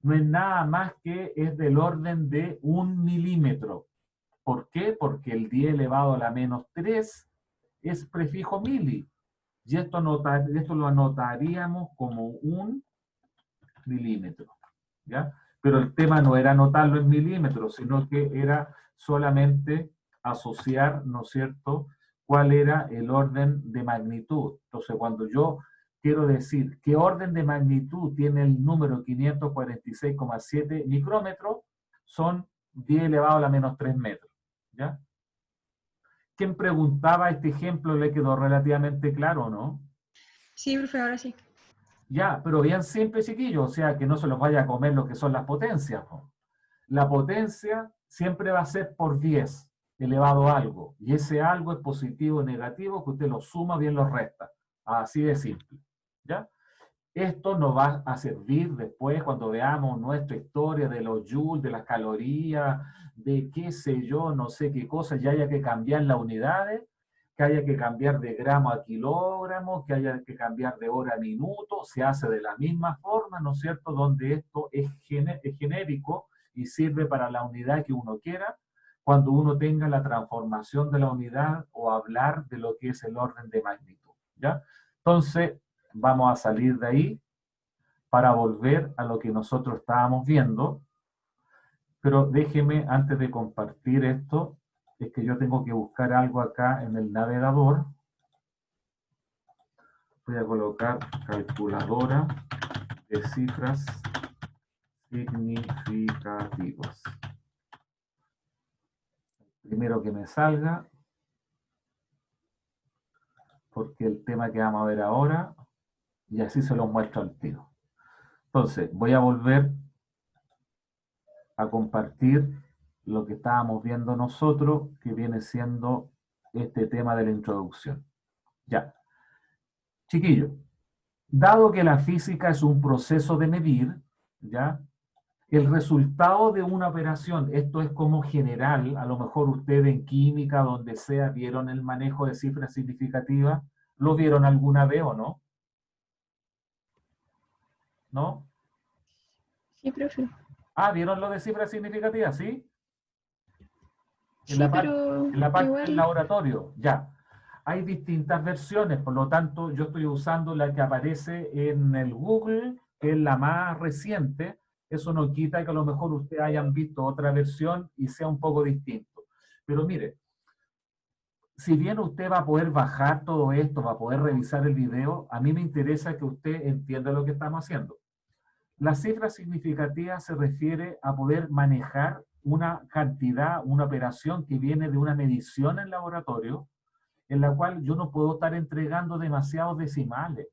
no es nada más que es del orden de 1 milímetro. ¿Por qué? Porque el 10 elevado a la menos 3 es prefijo mili. Y esto lo anotaríamos como 1 milímetro. ¿Ya? Pero el tema no era anotarlo en milímetros, sino que era solamente asociar, ¿no es cierto?, cuál era el orden de magnitud. Entonces, cuando yo quiero decir qué orden de magnitud tiene el número 546,7 micrómetros, son 10 elevado a la menos 3 metros. ¿Ya? ¿Quién preguntaba este ejemplo? ¿Le quedó relativamente claro, no? Sí, profe, ahora sí. Ya, pero bien simple, chiquillos, o sea, que no se los vaya a comer lo que son las potencias, ¿no? La potencia siempre va a ser por 10 elevado a algo, y ese algo es positivo o negativo, que usted lo suma, bien lo resta. Así de simple, ¿ya? Esto nos va a servir después cuando veamos nuestra historia de los joules, de las calorías, de qué sé yo, no sé qué cosas, ya haya que cambiar las unidades, que haya que cambiar de gramo a kilogramo, que haya que cambiar de hora a minuto, se hace de la misma forma, ¿no es cierto?, donde esto es genérico y sirve para la unidad que uno quiera, cuando uno tenga la transformación de la unidad o hablar de lo que es el orden de magnitud, ¿ya? Entonces, vamos a salir de ahí para volver a lo que nosotros estábamos viendo, pero déjeme, antes de compartir esto, es que yo tengo que buscar algo acá en el navegador. Voy a colocar calculadora de cifras significativas. Primero que me salga, porque el tema que vamos a ver ahora, y así se lo muestro al tiro. Entonces, voy a volver a compartir lo que estábamos viendo nosotros, que viene siendo este tema de la introducción. Ya. Chiquillos, dado que la física es un proceso de medir, ¿ya? El resultado de una operación, esto es como general, a lo mejor ustedes en química, donde sea, vieron el manejo de cifras significativas, ¿lo vieron alguna vez o no? ¿No? Sí, profe. Ah, ¿vieron lo de cifras significativas? ¿Sí? Sí, pero En la parte del igual, laboratorio, ya. Hay distintas versiones, por lo tanto, yo estoy usando la que aparece en el Google, que es la más reciente. Eso no quita que a lo mejor ustedes hayan visto otra versión y sea un poco distinto. Pero mire, si bien usted va a poder bajar todo esto, va a poder revisar el video, a mí me interesa que usted entienda lo que estamos haciendo. La cifra significativa se refiere a poder manejar una cantidad, una operación que viene de una medición en laboratorio, en la cual yo no puedo estar entregando demasiados decimales,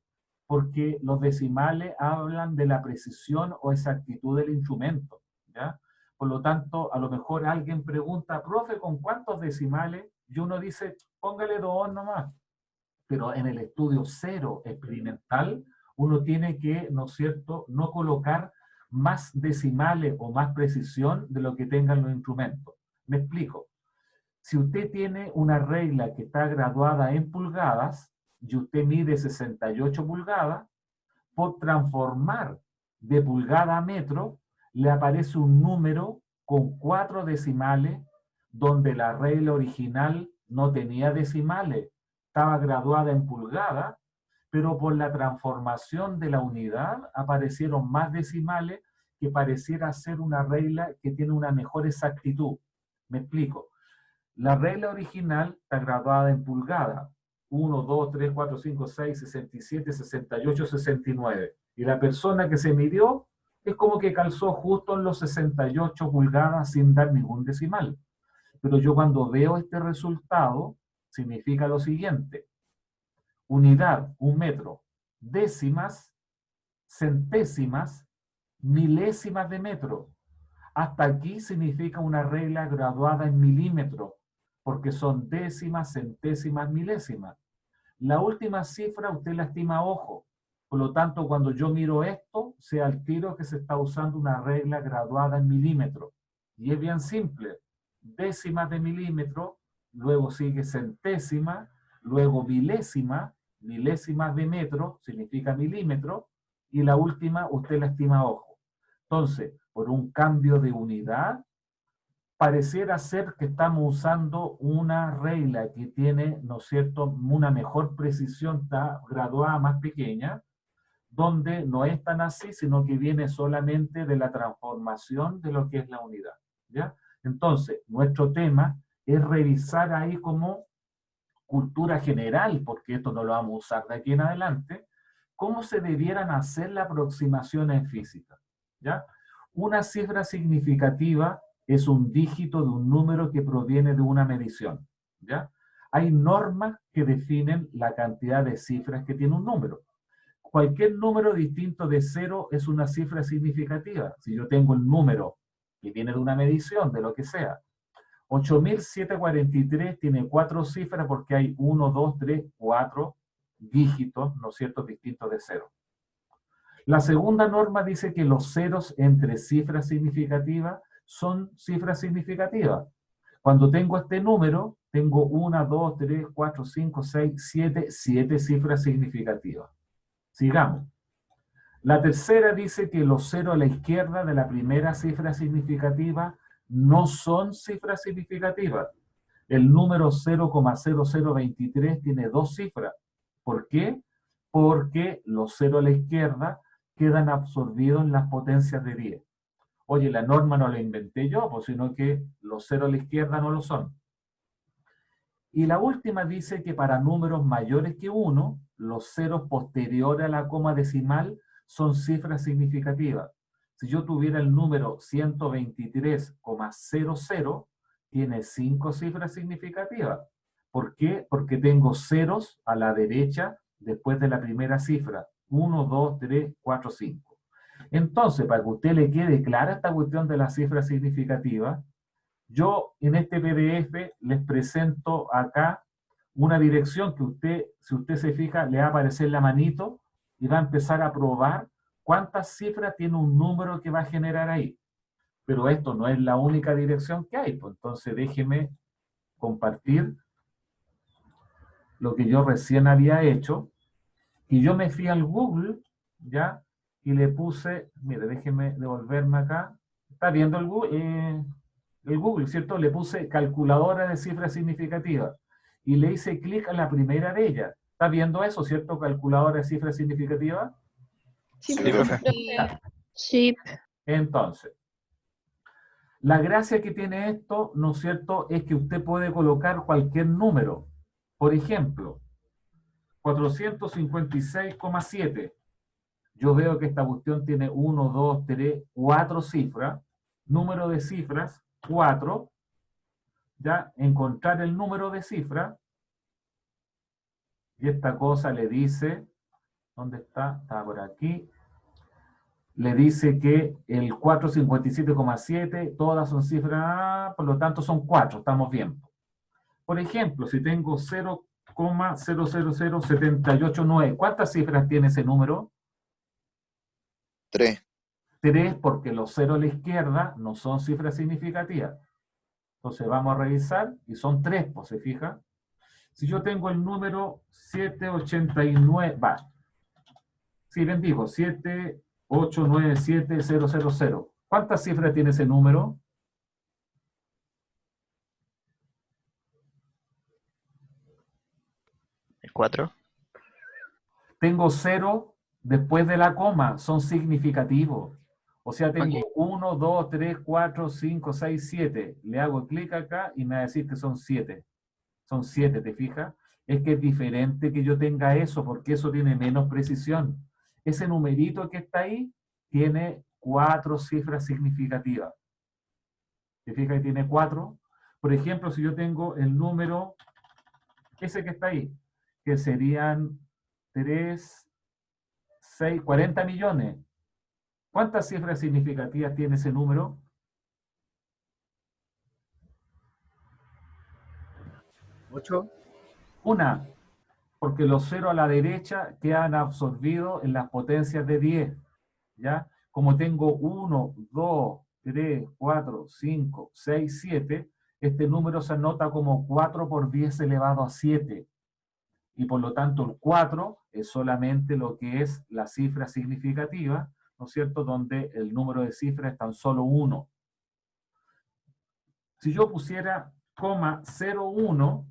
porque los decimales hablan de la precisión o exactitud del instrumento, ¿ya? Por lo tanto, a lo mejor alguien pregunta, profe, ¿con cuántos decimales? Y uno dice, póngale 2 nomás. Pero en el estudio cero experimental, uno tiene que, ¿no es cierto?, no colocar más decimales o más precisión de lo que tengan los instrumentos. Me explico. Si usted tiene una regla que está graduada en pulgadas y usted mide 68 pulgadas, por transformar de pulgada a metro, le aparece un número con 4 decimales, donde la regla original no tenía decimales, estaba graduada en pulgada, pero por la transformación de la unidad aparecieron más decimales que pareciera ser una regla que tiene una mejor exactitud. Me explico. La regla original está graduada en pulgada. 1, 2, 3, 4, 5, 6, 67, 68, 69. Y la persona que se midió es como que calzó justo en los 68 pulgadas sin dar ningún decimal. Pero yo cuando veo este resultado, significa lo siguiente. Unidad, 1 metro. Décimas, centésimas, milésimas de metro. Hasta aquí significa una regla graduada en milímetros, porque son décimas, centésimas, milésimas. La última cifra usted la estima a ojo. Por lo tanto, cuando yo miro esto, sé al tiro que se está usando una regla graduada en milímetros. Y es bien simple. Décimas de milímetro, luego sigue centésima, luego milésima, milésimas de metro, significa milímetro, y la última usted la estima a ojo. Entonces, por un cambio de unidad, pareciera ser que estamos usando una regla que tiene, ¿no es cierto?, una mejor precisión, está graduada más pequeña, donde no es tan así, sino que viene solamente de la transformación de lo que es la unidad, ¿ya? Entonces, nuestro tema es revisar ahí como cultura general, porque esto no lo vamos a usar de aquí en adelante, cómo se debieran hacer las aproximaciones en física, ¿ya? Una cifra significativa es un dígito de un número que proviene de una medición, ¿ya? Hay normas que definen la cantidad de cifras que tiene un número. Cualquier número distinto de 0 es una cifra significativa. Si yo tengo el número que viene de una medición, de lo que sea, 8.743 tiene 4 cifras porque hay 1, 2, 3, 4 dígitos, ¿no es cierto?, distintos de 0. La segunda norma dice que los ceros entre cifras significativas son cifras significativas. Cuando tengo este número, tengo 1, 2, 3, 4, 5, 6, 7 cifras significativas. Sigamos. La tercera dice que los ceros a la izquierda de la primera cifra significativa no son cifras significativas. El número 0,0023 tiene 2 cifras. ¿Por qué? Porque los ceros a la izquierda quedan absorbidos en las potencias de 10. Oye, la norma no la inventé yo, pues, sino que los ceros a la izquierda no lo son. Y la última dice que para números mayores que 1, los ceros posteriores a la coma decimal son cifras significativas. Si yo tuviera el número 123,00, tiene 5 cifras significativas. ¿Por qué? Porque tengo ceros a la derecha después de la primera cifra. 1, 2, 3, 4, 5. Entonces, para que a usted le quede clara esta cuestión de las cifras significativas, yo en este PDF les presento acá una dirección que usted, si usted se fija, le va a aparecer la manito y va a empezar a probar cuántas cifras tiene un número que va a generar ahí. Pero esto no es la única dirección que hay, pues entonces déjeme compartir lo que yo recién había hecho. Y yo me fui al Google, ¿ya? Y le puse, mire, déjeme devolverme acá. ¿Está viendo el Google, ¿cierto? Le puse calculadora de cifras significativas. Y le hice clic a la primera de ellas. ¿Está viendo eso, cierto? Calculadora de cifras significativas. Sí, Sí, profe. Sí. Entonces, la gracia que tiene esto, ¿no es cierto?, es que usted puede colocar cualquier número. Por ejemplo, 456,7. Yo veo que esta cuestión tiene 1, 2, 3, 4 cifras. Número de cifras, 4. Ya, encontrar el número de cifras. Y esta cosa le dice, ¿dónde está? Está por aquí. Le dice que el 457,7, todas son cifras, por lo tanto son 4, estamos bien. Por ejemplo, si tengo 0,000789, ¿cuántas cifras tiene ese número? 3. 3, porque los ceros a la izquierda no son cifras significativas. Entonces vamos a revisar, y son 3, pues se fija. Si yo tengo el número 789, va. Sí, bien digo, 7897000. ¿Cuántas cifras tiene ese número? ¿El 4? Tengo 0 después de la coma, son significativos. O sea, tengo Ok. 1, 2, 3, 4, 5, 6, 7. Le hago clic acá y me va a decir que son 7. Son 7, ¿te fijas? Es que es diferente que yo tenga eso, porque eso tiene menos precisión. Ese numerito que está ahí tiene 4 cifras significativas. ¿Te fijas que tiene 4? Por ejemplo, si yo tengo el número, ese que está ahí, que serían 3, 6, 40 millones. ¿Cuántas cifras significativas tiene ese número? 8. Una, porque los ceros a la derecha quedan absorbidos en las potencias de 10. ¿Ya? Como tengo 1, 2, 3, 4, 5, 6, 7, este número se anota como 4 por 10 elevado a 7. Y por lo tanto el 4 es solamente lo que es la cifra significativa, ¿no es cierto?, donde el número de cifras es tan solo 1. Si yo pusiera coma 01,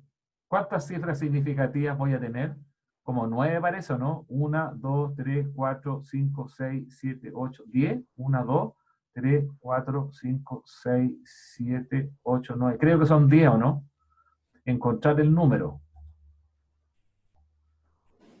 ¿cuántas cifras significativas voy a tener? Como 9 parece, ¿o no? 1, 2, 3, 4, 5, 6, 7, 8, 10. 1, 2, 3, 4, 5, 6, 7, 8, 9. Creo que son 10, ¿o no? Encontrar el número.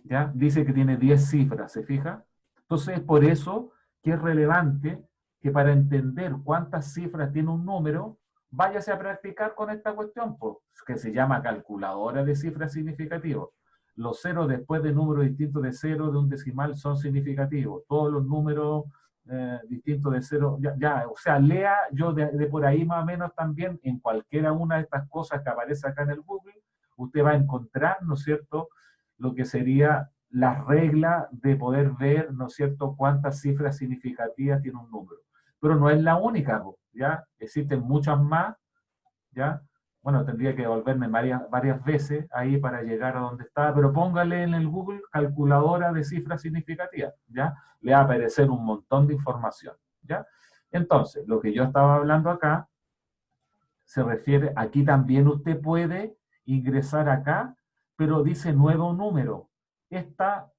¿Ya? Dice que tiene 10 cifras, ¿se fija? Entonces, por eso que es relevante que para entender cuántas cifras tiene un número, váyase a practicar con esta cuestión, pues, que se llama calculadora de cifras significativas. Los ceros después de números distintos de cero de un decimal son significativos. Todos los números distintos de cero, o sea, lea yo de por ahí más o menos también en cualquiera una de estas cosas que aparece acá en el Google, usted va a encontrar, ¿no es cierto?, lo que sería la regla de poder ver, ¿no es cierto?, cuántas cifras significativas tiene un número. Pero no es la única, ¿ya? Existen muchas más, ¿ya? Bueno, tendría que volverme varias veces ahí para llegar a donde estaba, pero póngale en el Google calculadora de cifras significativas, ¿ya? Le va a aparecer un montón de información, ¿ya? Entonces, lo que yo estaba hablando acá se refiere, aquí también usted puede ingresar acá, pero dice nuevo número. Esta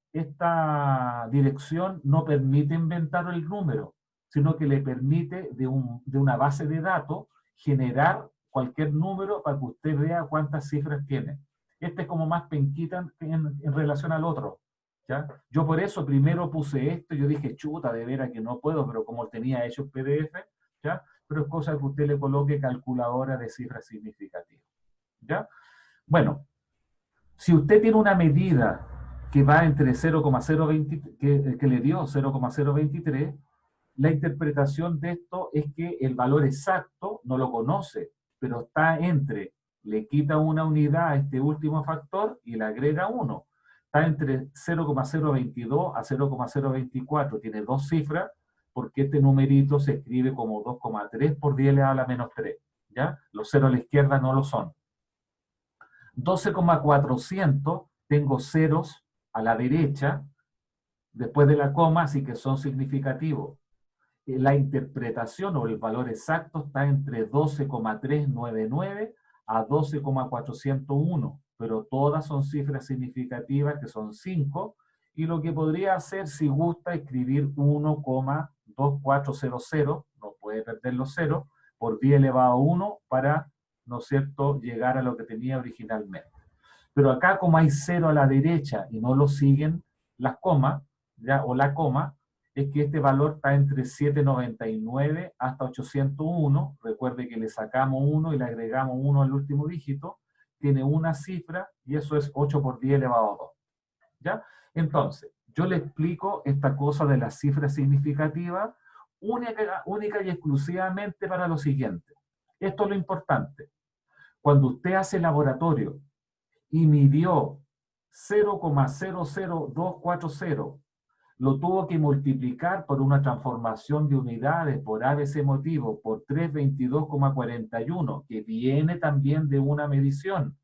dirección no permite inventar el número, sino que le permite de una base de datos generar cualquier número para que usted vea cuántas cifras tiene. Este es como más penquita en relación al otro, ¿ya? Yo por eso primero puse esto, yo dije, chuta, de veras que no puedo, pero como tenía hecho el PDF, ¿ya? Pero es cosa que usted le coloque calculadora de cifras significativas, ¿ya? Bueno, si usted tiene una medida que va entre 0,020, que le dio 0,023, la interpretación de esto es que el valor exacto no lo conoce, pero está entre, le quita una unidad a este último factor y le agrega 1. Está entre 0,022 a 0,024, tiene dos cifras, porque este numerito se escribe como 2,3 por 10 elevado a la menos 3, ¿ya? Los ceros a la izquierda no lo son. 12,400, tengo ceros a la derecha, después de la coma, así que son significativos. La interpretación o el valor exacto está entre 12,399 a 12,401, pero todas son cifras significativas que son 5, y lo que podría hacer si gusta escribir 1,2400, no puede perder los ceros, por 10 elevado a 1 para, ¿no es cierto?, llegar a lo que tenía originalmente. Pero acá como hay 0 a la derecha y no lo siguen las comas, ¿ya?, o la coma, es que este valor está entre 799 hasta 801, recuerde que le sacamos 1 y le agregamos 1 al último dígito, tiene una cifra y eso es 8 por 10 elevado a 2, ¿ya? Entonces, yo le explico esta cosa de las cifras significativas única y exclusivamente para lo siguiente. Esto es lo importante. Cuando usted hace laboratorio y midió 0,00240, lo tuvo que multiplicar por una transformación de unidades por ABC motivo por 322,41, que viene también de una medición,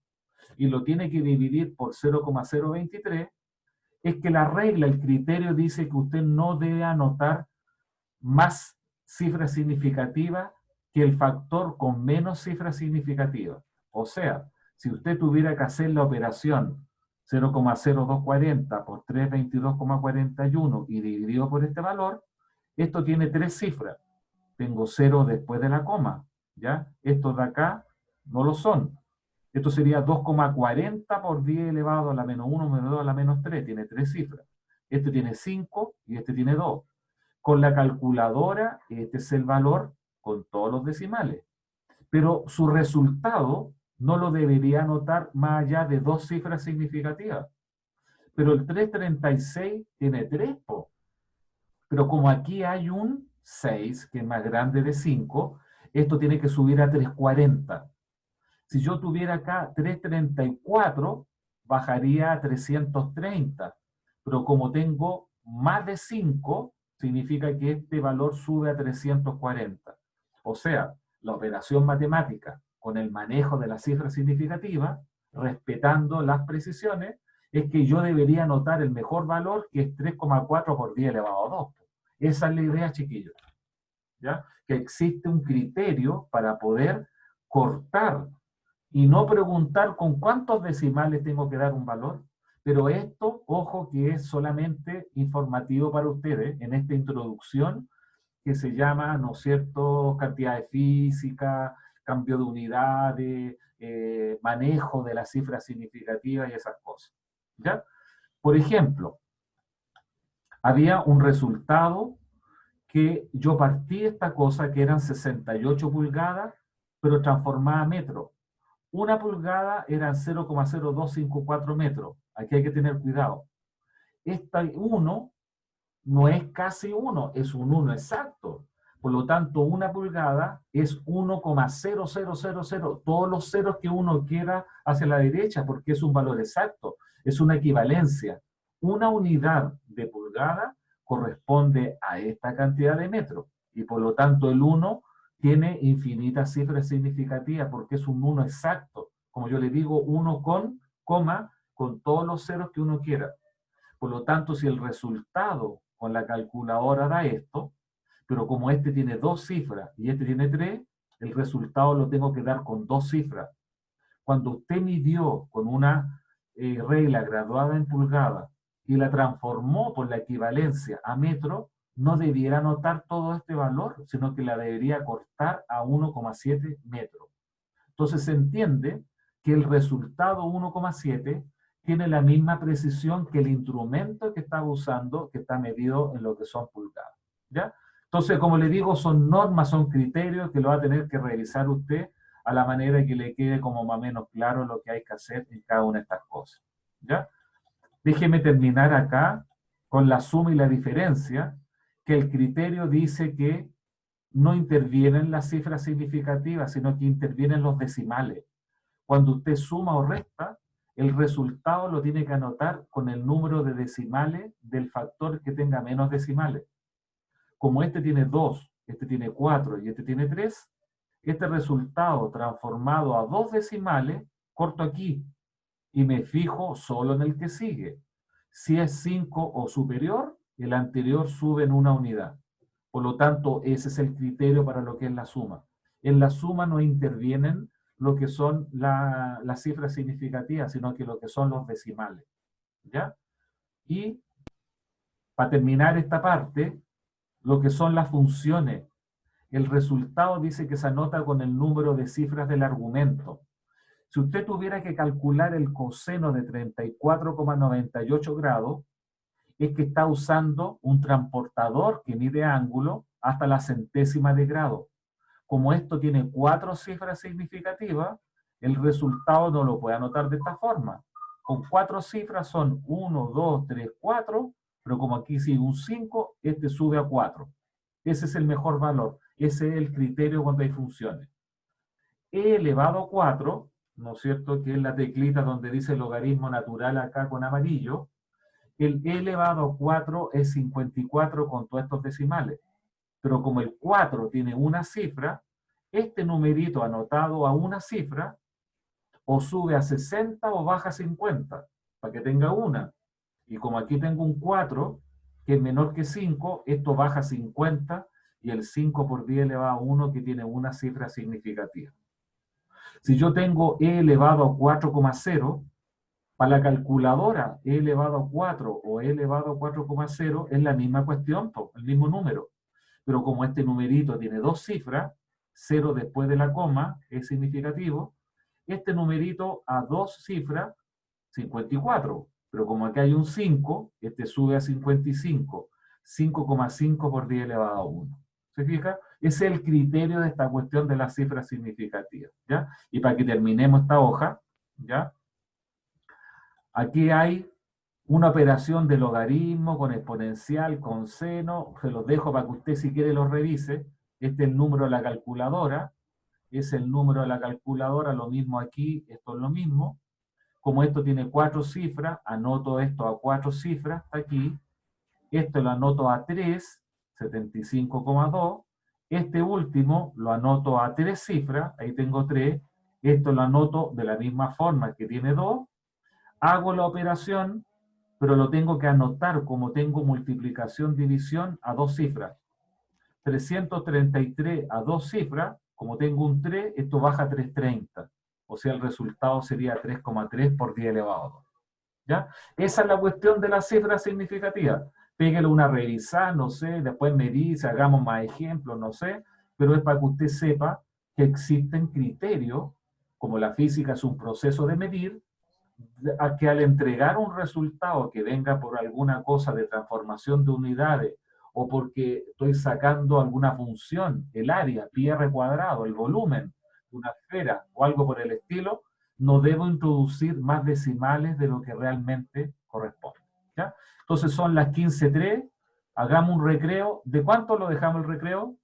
y lo tiene que dividir por 0,023, es que la regla, el criterio dice que usted no debe anotar más cifras significativas que el factor con menos cifras significativas. O sea, si usted tuviera que hacer la operación 0,0240 por 322,41 y dividido por este valor, esto tiene tres cifras. Tengo 0 después de la coma, ¿ya? Estos de acá no lo son. Esto sería 2,40 por 10 elevado a la menos 1 menos 2 a la menos 3, tiene tres cifras. Este tiene 5 y este tiene 2. Con la calculadora, este es el valor con todos los decimales. Pero su resultado no lo debería anotar más allá de dos cifras significativas. Pero el 336 tiene 3, po. Pero como aquí hay un 6, que es más grande de 5, esto tiene que subir a 340. Si yo tuviera acá 334, bajaría a 330. Pero como tengo más de 5, significa que este valor sube a 340. O sea, la operación matemática con el manejo de las cifras significativas, respetando las precisiones, es que yo debería anotar el mejor valor, que es 3,4 por 10 elevado a 2. Esa es la idea, chiquillos, ¿ya? Que existe un criterio para poder cortar y no preguntar con cuántos decimales tengo que dar un valor. Pero esto, ojo, que es solamente informativo para ustedes en esta introducción que se llama, ¿no es cierto?, cantidad de física, cambio de unidades, manejo de las cifras significativas y esas cosas, ¿ya? Por ejemplo, había un resultado que yo partí esta cosa que eran 68 pulgadas pero transformada a metros. 1 pulgada eran 0,0254 metros. Aquí hay que tener cuidado. Esta 1 no es casi 1, es un 1 exacto. Por lo tanto, 1 pulgada es 1,0000, todos los ceros que uno quiera hacia la derecha, porque es un valor exacto, es una equivalencia. Una unidad de pulgada corresponde a esta cantidad de metros, y por lo tanto el 1 tiene infinitas cifras significativas, porque es un 1 exacto. Como yo le digo, 1 con, coma, con todos los ceros que uno quiera. Por lo tanto, si el resultado con la calculadora da esto, pero como este tiene 2 cifras y este tiene 3, el resultado lo tengo que dar con 2 cifras. Cuando usted midió con una regla graduada en pulgada y la transformó por la equivalencia a metro, no debiera anotar todo este valor, sino que la debería cortar a 1,7 metros. Entonces se entiende que el resultado 1,7 tiene la misma precisión que el instrumento que estaba usando, que está medido en lo que son pulgadas. ¿Ya? Entonces, como le digo, son normas, son criterios que lo va a tener que revisar usted a la manera que le quede como más o menos claro lo que hay que hacer en cada una de estas cosas. ¿Ya? Déjeme terminar acá con la suma y la diferencia, que el criterio dice que no intervienen las cifras significativas, sino que intervienen los decimales. Cuando usted suma o resta, el resultado lo tiene que anotar con el número de decimales del factor que tenga menos decimales. Como este tiene 2, este tiene 4 y este tiene 3, este resultado transformado a 2 decimales, corto aquí y me fijo solo en el que sigue. Si es 5 o superior, el anterior sube en 1 unidad. Por lo tanto, ese es el criterio para lo que es la suma. En la suma no intervienen lo que son las cifras significativas, sino que lo que son los decimales. ¿Ya? Y para terminar esta parte, lo que son las funciones. El resultado dice que se anota con el número de cifras del argumento. Si usted tuviera que calcular el coseno de 34,98 grados, es que está usando un transportador que mide ángulo hasta la centésima de grado. Como esto tiene 4 cifras significativas, el resultado no lo puede anotar de esta forma. Con 4 cifras son 1, 2, 3, 4, pero como aquí sigue un 5, este sube a 4. Ese es el mejor valor. Ese es el criterio cuando hay funciones. E elevado a 4, ¿no es cierto?, que es la teclita donde dice logaritmo natural acá con amarillo. El e elevado a 4 es 54 con todos estos decimales. Pero como el 4 tiene una cifra, este numerito anotado a una cifra, o sube a 60 o baja a 50, para que tenga una. Y como aquí tengo un 4, que es menor que 5, esto baja a 50, y el 5 por 10 elevado a 1, que tiene una cifra significativa. Si yo tengo e elevado a 4,0, para la calculadora e elevado a 4 o e elevado a 4,0 es la misma cuestión, el mismo número. Pero como este numerito tiene 2 cifras, 0 después de la coma es significativo, este numerito a 2 cifras, 54. Pero como aquí hay un 5, este sube a 55. 5,5 por 10 elevado a 1. ¿Se fija? Ese es el criterio de esta cuestión de las cifras significativas. ¿Ya? Y para que terminemos esta hoja, ¿ya? Aquí hay una operación de logaritmo con exponencial, con seno. Se los dejo para que usted si quiere lo revise. Este es el número de la calculadora. Es el número de la calculadora, lo mismo aquí, esto es lo mismo. Como esto tiene 4 cifras, anoto esto a 4 cifras, está aquí. Esto lo anoto a 3, 75,2. Este último lo anoto a 3 cifras, ahí tengo 3. Esto lo anoto de la misma forma que tiene 2. Hago la operación, pero lo tengo que anotar como tengo multiplicación-división a 2 cifras. 333 a 2 cifras, como tengo un 3, esto baja a 330. O sea, el resultado sería 3,3 por 10 elevado a 2. ¿Ya? Esa es la cuestión de las cifras significativas. Pégale una revisada, no sé, después me dice, hagamos más ejemplos, no sé, pero es para que usted sepa que existen criterios, como la física es un proceso de medir, a que al entregar un resultado que venga por alguna cosa de transformación de unidades, o porque estoy sacando alguna función, el área, pi r cuadrado, el volumen, una esfera o algo por el estilo, no debo introducir más decimales de lo que realmente corresponde. ¿Ya? Entonces son las 15:03, hagamos un recreo. ¿De cuánto lo dejamos el recreo?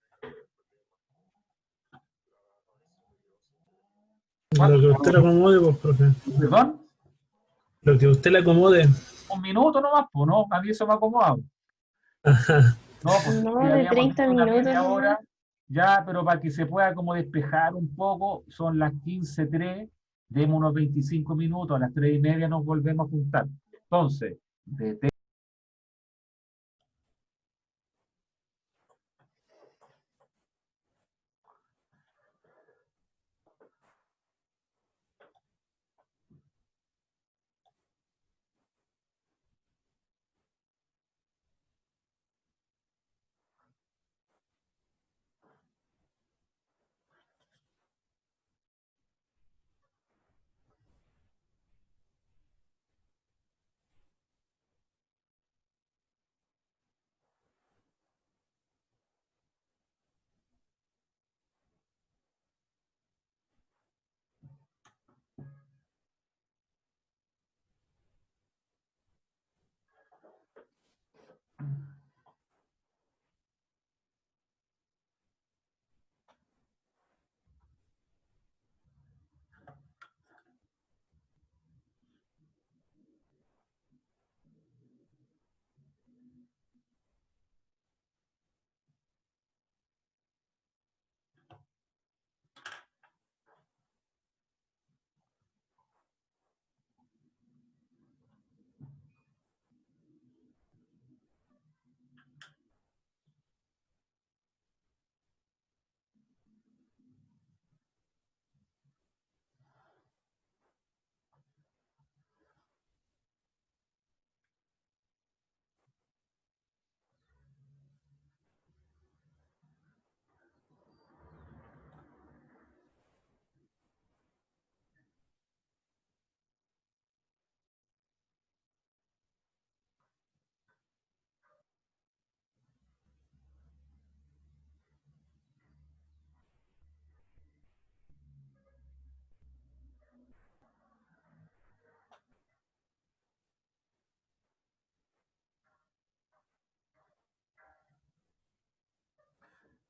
Lo que usted le acomode, pues, profe. ¿Perdón? Lo que usted le acomode. Un minuto nomás, pues no, a mí eso me ha acomodado. Ajá. No, pues No, sí, de habíamos 30 dicho una minutos media nomás. hora, ya, pero para que se pueda como despejar un poco, son las 15:03, demos unos 25 minutos, a las 3:30 nos volvemos a juntar. Entonces,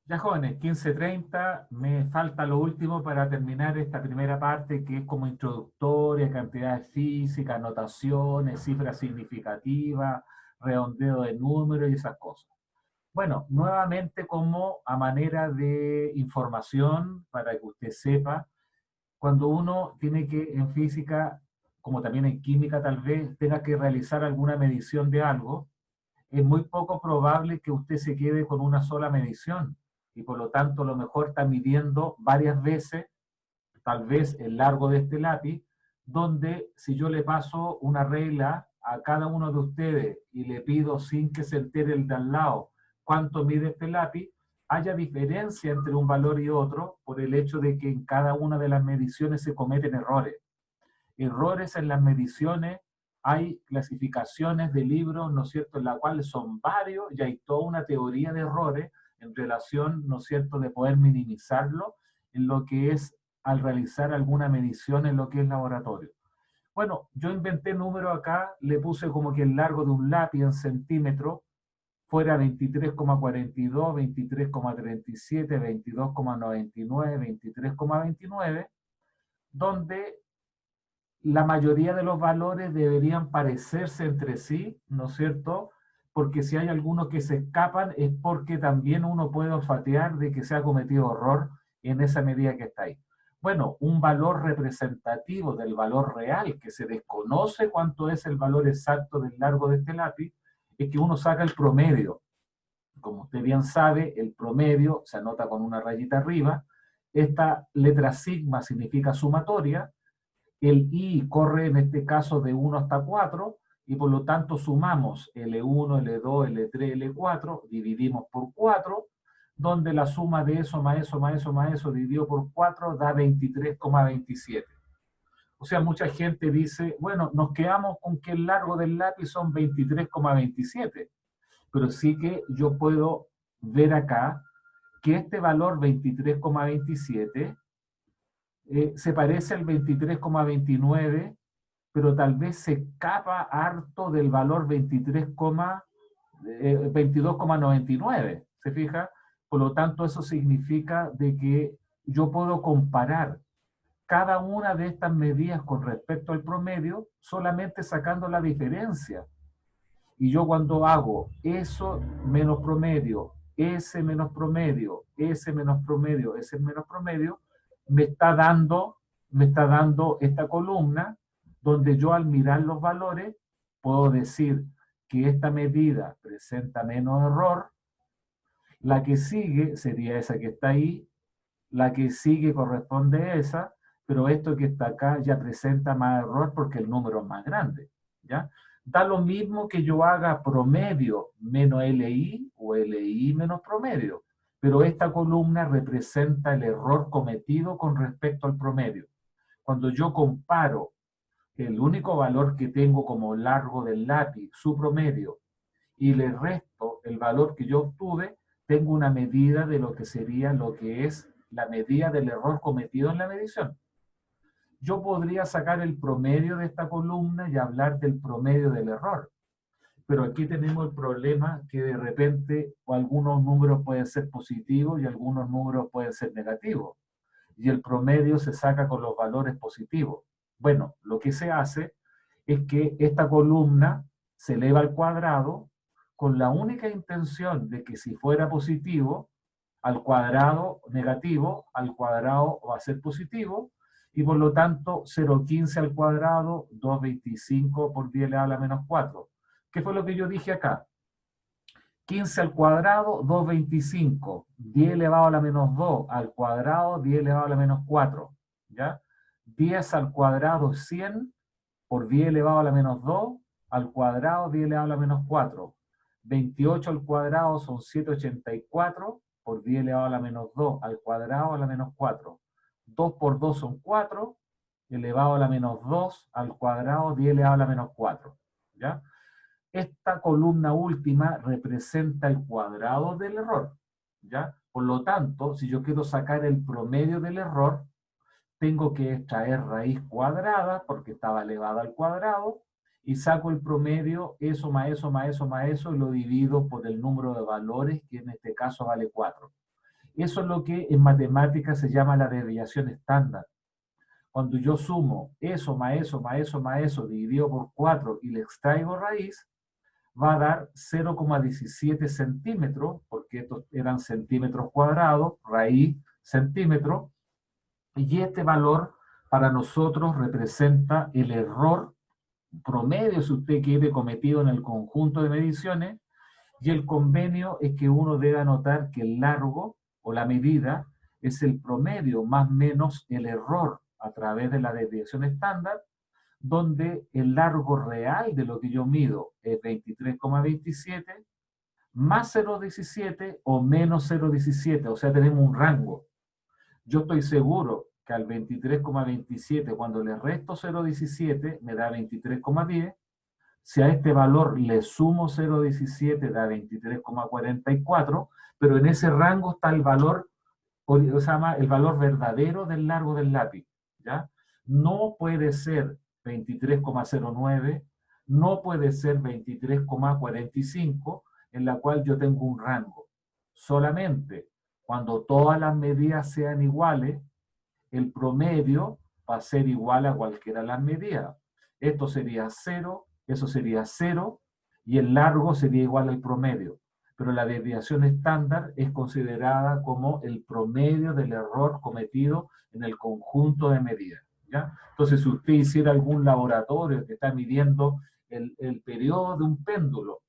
ya jóvenes, 15:30, me falta lo último para terminar esta primera parte que es como introductoria, cantidades físicas, notaciones, cifras significativas, redondeo de números y esas cosas. Bueno, nuevamente como a manera de información, para que usted sepa, cuando uno tiene que en física, como también en química tal vez, tenga que realizar alguna medición de algo, es muy poco probable que usted se quede con una sola medición y por lo tanto a lo mejor está midiendo varias veces, tal vez el largo de este lápiz, donde si yo le paso una regla a cada uno de ustedes y le pido sin que se entere el de al lado cuánto mide este lápiz, haya diferencia entre un valor y otro por el hecho de que en cada una de las mediciones se cometen errores. Errores en las mediciones, hay clasificaciones de libros, ¿no es cierto?, en las cuales son varios y hay toda una teoría de errores en relación, ¿no es cierto?, de poder minimizarlo en lo que es al realizar alguna medición en lo que es laboratorio. Bueno, yo inventé números acá, le puse como que el largo de un lápiz en centímetros fuera 23,42, 23,37, 22,99, 23,29, donde la mayoría de los valores deberían parecerse entre sí, ¿no es cierto? Porque si hay algunos que se escapan es porque también uno puede olfatear de que se ha cometido error en esa medida que está ahí. Bueno, un valor representativo del valor real, que se desconoce cuánto es el valor exacto del largo de este lápiz, es que uno saca el promedio. Como usted bien sabe, el promedio se anota con una rayita arriba. Esta letra sigma significa sumatoria. El I corre en este caso de 1 hasta 4 y por lo tanto sumamos L1, L2, L3, L4, dividimos por 4, donde la suma de eso más eso más eso más eso dividido por 4 da 23,27. O sea, mucha gente dice, bueno, nos quedamos con que el largo del lápiz son 23,27, pero sí que yo puedo ver acá que este valor 23,27 se parece al 23,29, pero tal vez se escapa harto del valor 22,99, ¿se fija? Por lo tanto, eso significa de que yo puedo comparar cada una de estas medidas con respecto al promedio solamente sacando la diferencia. Y yo cuando hago eso menos promedio, ese menos promedio, ese menos promedio, ese menos promedio, me está dando esta columna donde yo al mirar los valores puedo decir que esta medida presenta menos error, la que sigue sería esa que está ahí, la que sigue corresponde a esa, pero esto que está acá ya presenta más error porque el número es más grande, ¿ya? Da lo mismo que yo haga promedio menos LI o LI menos promedio, pero esta columna representa el error cometido con respecto al promedio. Cuando yo comparo el único valor que tengo como largo del lápiz, su promedio, y le resto el valor que yo obtuve, tengo una medida de lo que sería lo que es la medida del error cometido en la medición. Yo podría sacar el promedio de esta columna y hablar del promedio del error. Pero aquí tenemos el problema que de repente algunos números pueden ser positivos y algunos números pueden ser negativos. Y el promedio se saca con los valores positivos. Bueno, lo que se hace es que esta columna se eleva al cuadrado con la única intención de que si fuera positivo, al cuadrado negativo, al cuadrado va a ser positivo, y por lo tanto 0,15 al cuadrado, 2,25 por 10 elevado a la menos 4. ¿Qué fue lo que yo dije acá? 15 al cuadrado, 2,25. 10 elevado a la menos 2 al cuadrado, 10 elevado a la menos 4. ¿Ya? 10 al cuadrado, 100 por 10 elevado a la menos 2 al cuadrado, 10 elevado a la menos 4. 28 al cuadrado son 784 por 10 elevado a la menos 2 al cuadrado a la menos 4. 2 por 2 son 4, elevado a la menos 2 al cuadrado, 10 elevado a la menos 4. ¿Ya? Esta columna última representa el cuadrado del error, ¿ya? Por lo tanto, si yo quiero sacar el promedio del error, tengo que extraer raíz cuadrada, porque estaba elevada al cuadrado, y saco el promedio, eso más eso más eso más eso, y lo divido por el número de valores, que en este caso vale 4. Eso es lo que en matemáticas se llama la desviación estándar. Cuando yo sumo eso más eso más eso más eso, dividido por 4 y le extraigo raíz, va a dar 0,17 centímetros, porque estos eran centímetros cuadrados, raíz centímetro, y este valor para nosotros representa el error promedio, si usted quiere, cometido en el conjunto de mediciones, y el convenio es que uno debe anotar que el largo o la medida es el promedio más menos el error a través de la desviación estándar, donde el largo real de lo que yo mido es 23,27 más 0,17 o menos 0,17, o sea, tenemos un rango. Yo estoy seguro que al 23,27, cuando le resto 0,17, me da 23,10. Si a este valor le sumo 0,17, da 23,44, pero en ese rango está el valor, se llama el valor verdadero del largo del lápiz, ¿ya? No puede ser 23,09, no puede ser 23,45, en la cual yo tengo un rango. Solamente cuando todas las medidas sean iguales, el promedio va a ser igual a cualquiera de las medidas. Esto sería 0, eso sería 0, y el largo sería igual al promedio. Pero la desviación estándar es considerada como el promedio del error cometido en el conjunto de medidas, ¿ya? Entonces, si usted hiciera algún laboratorio que está midiendo el periodo de un péndulo,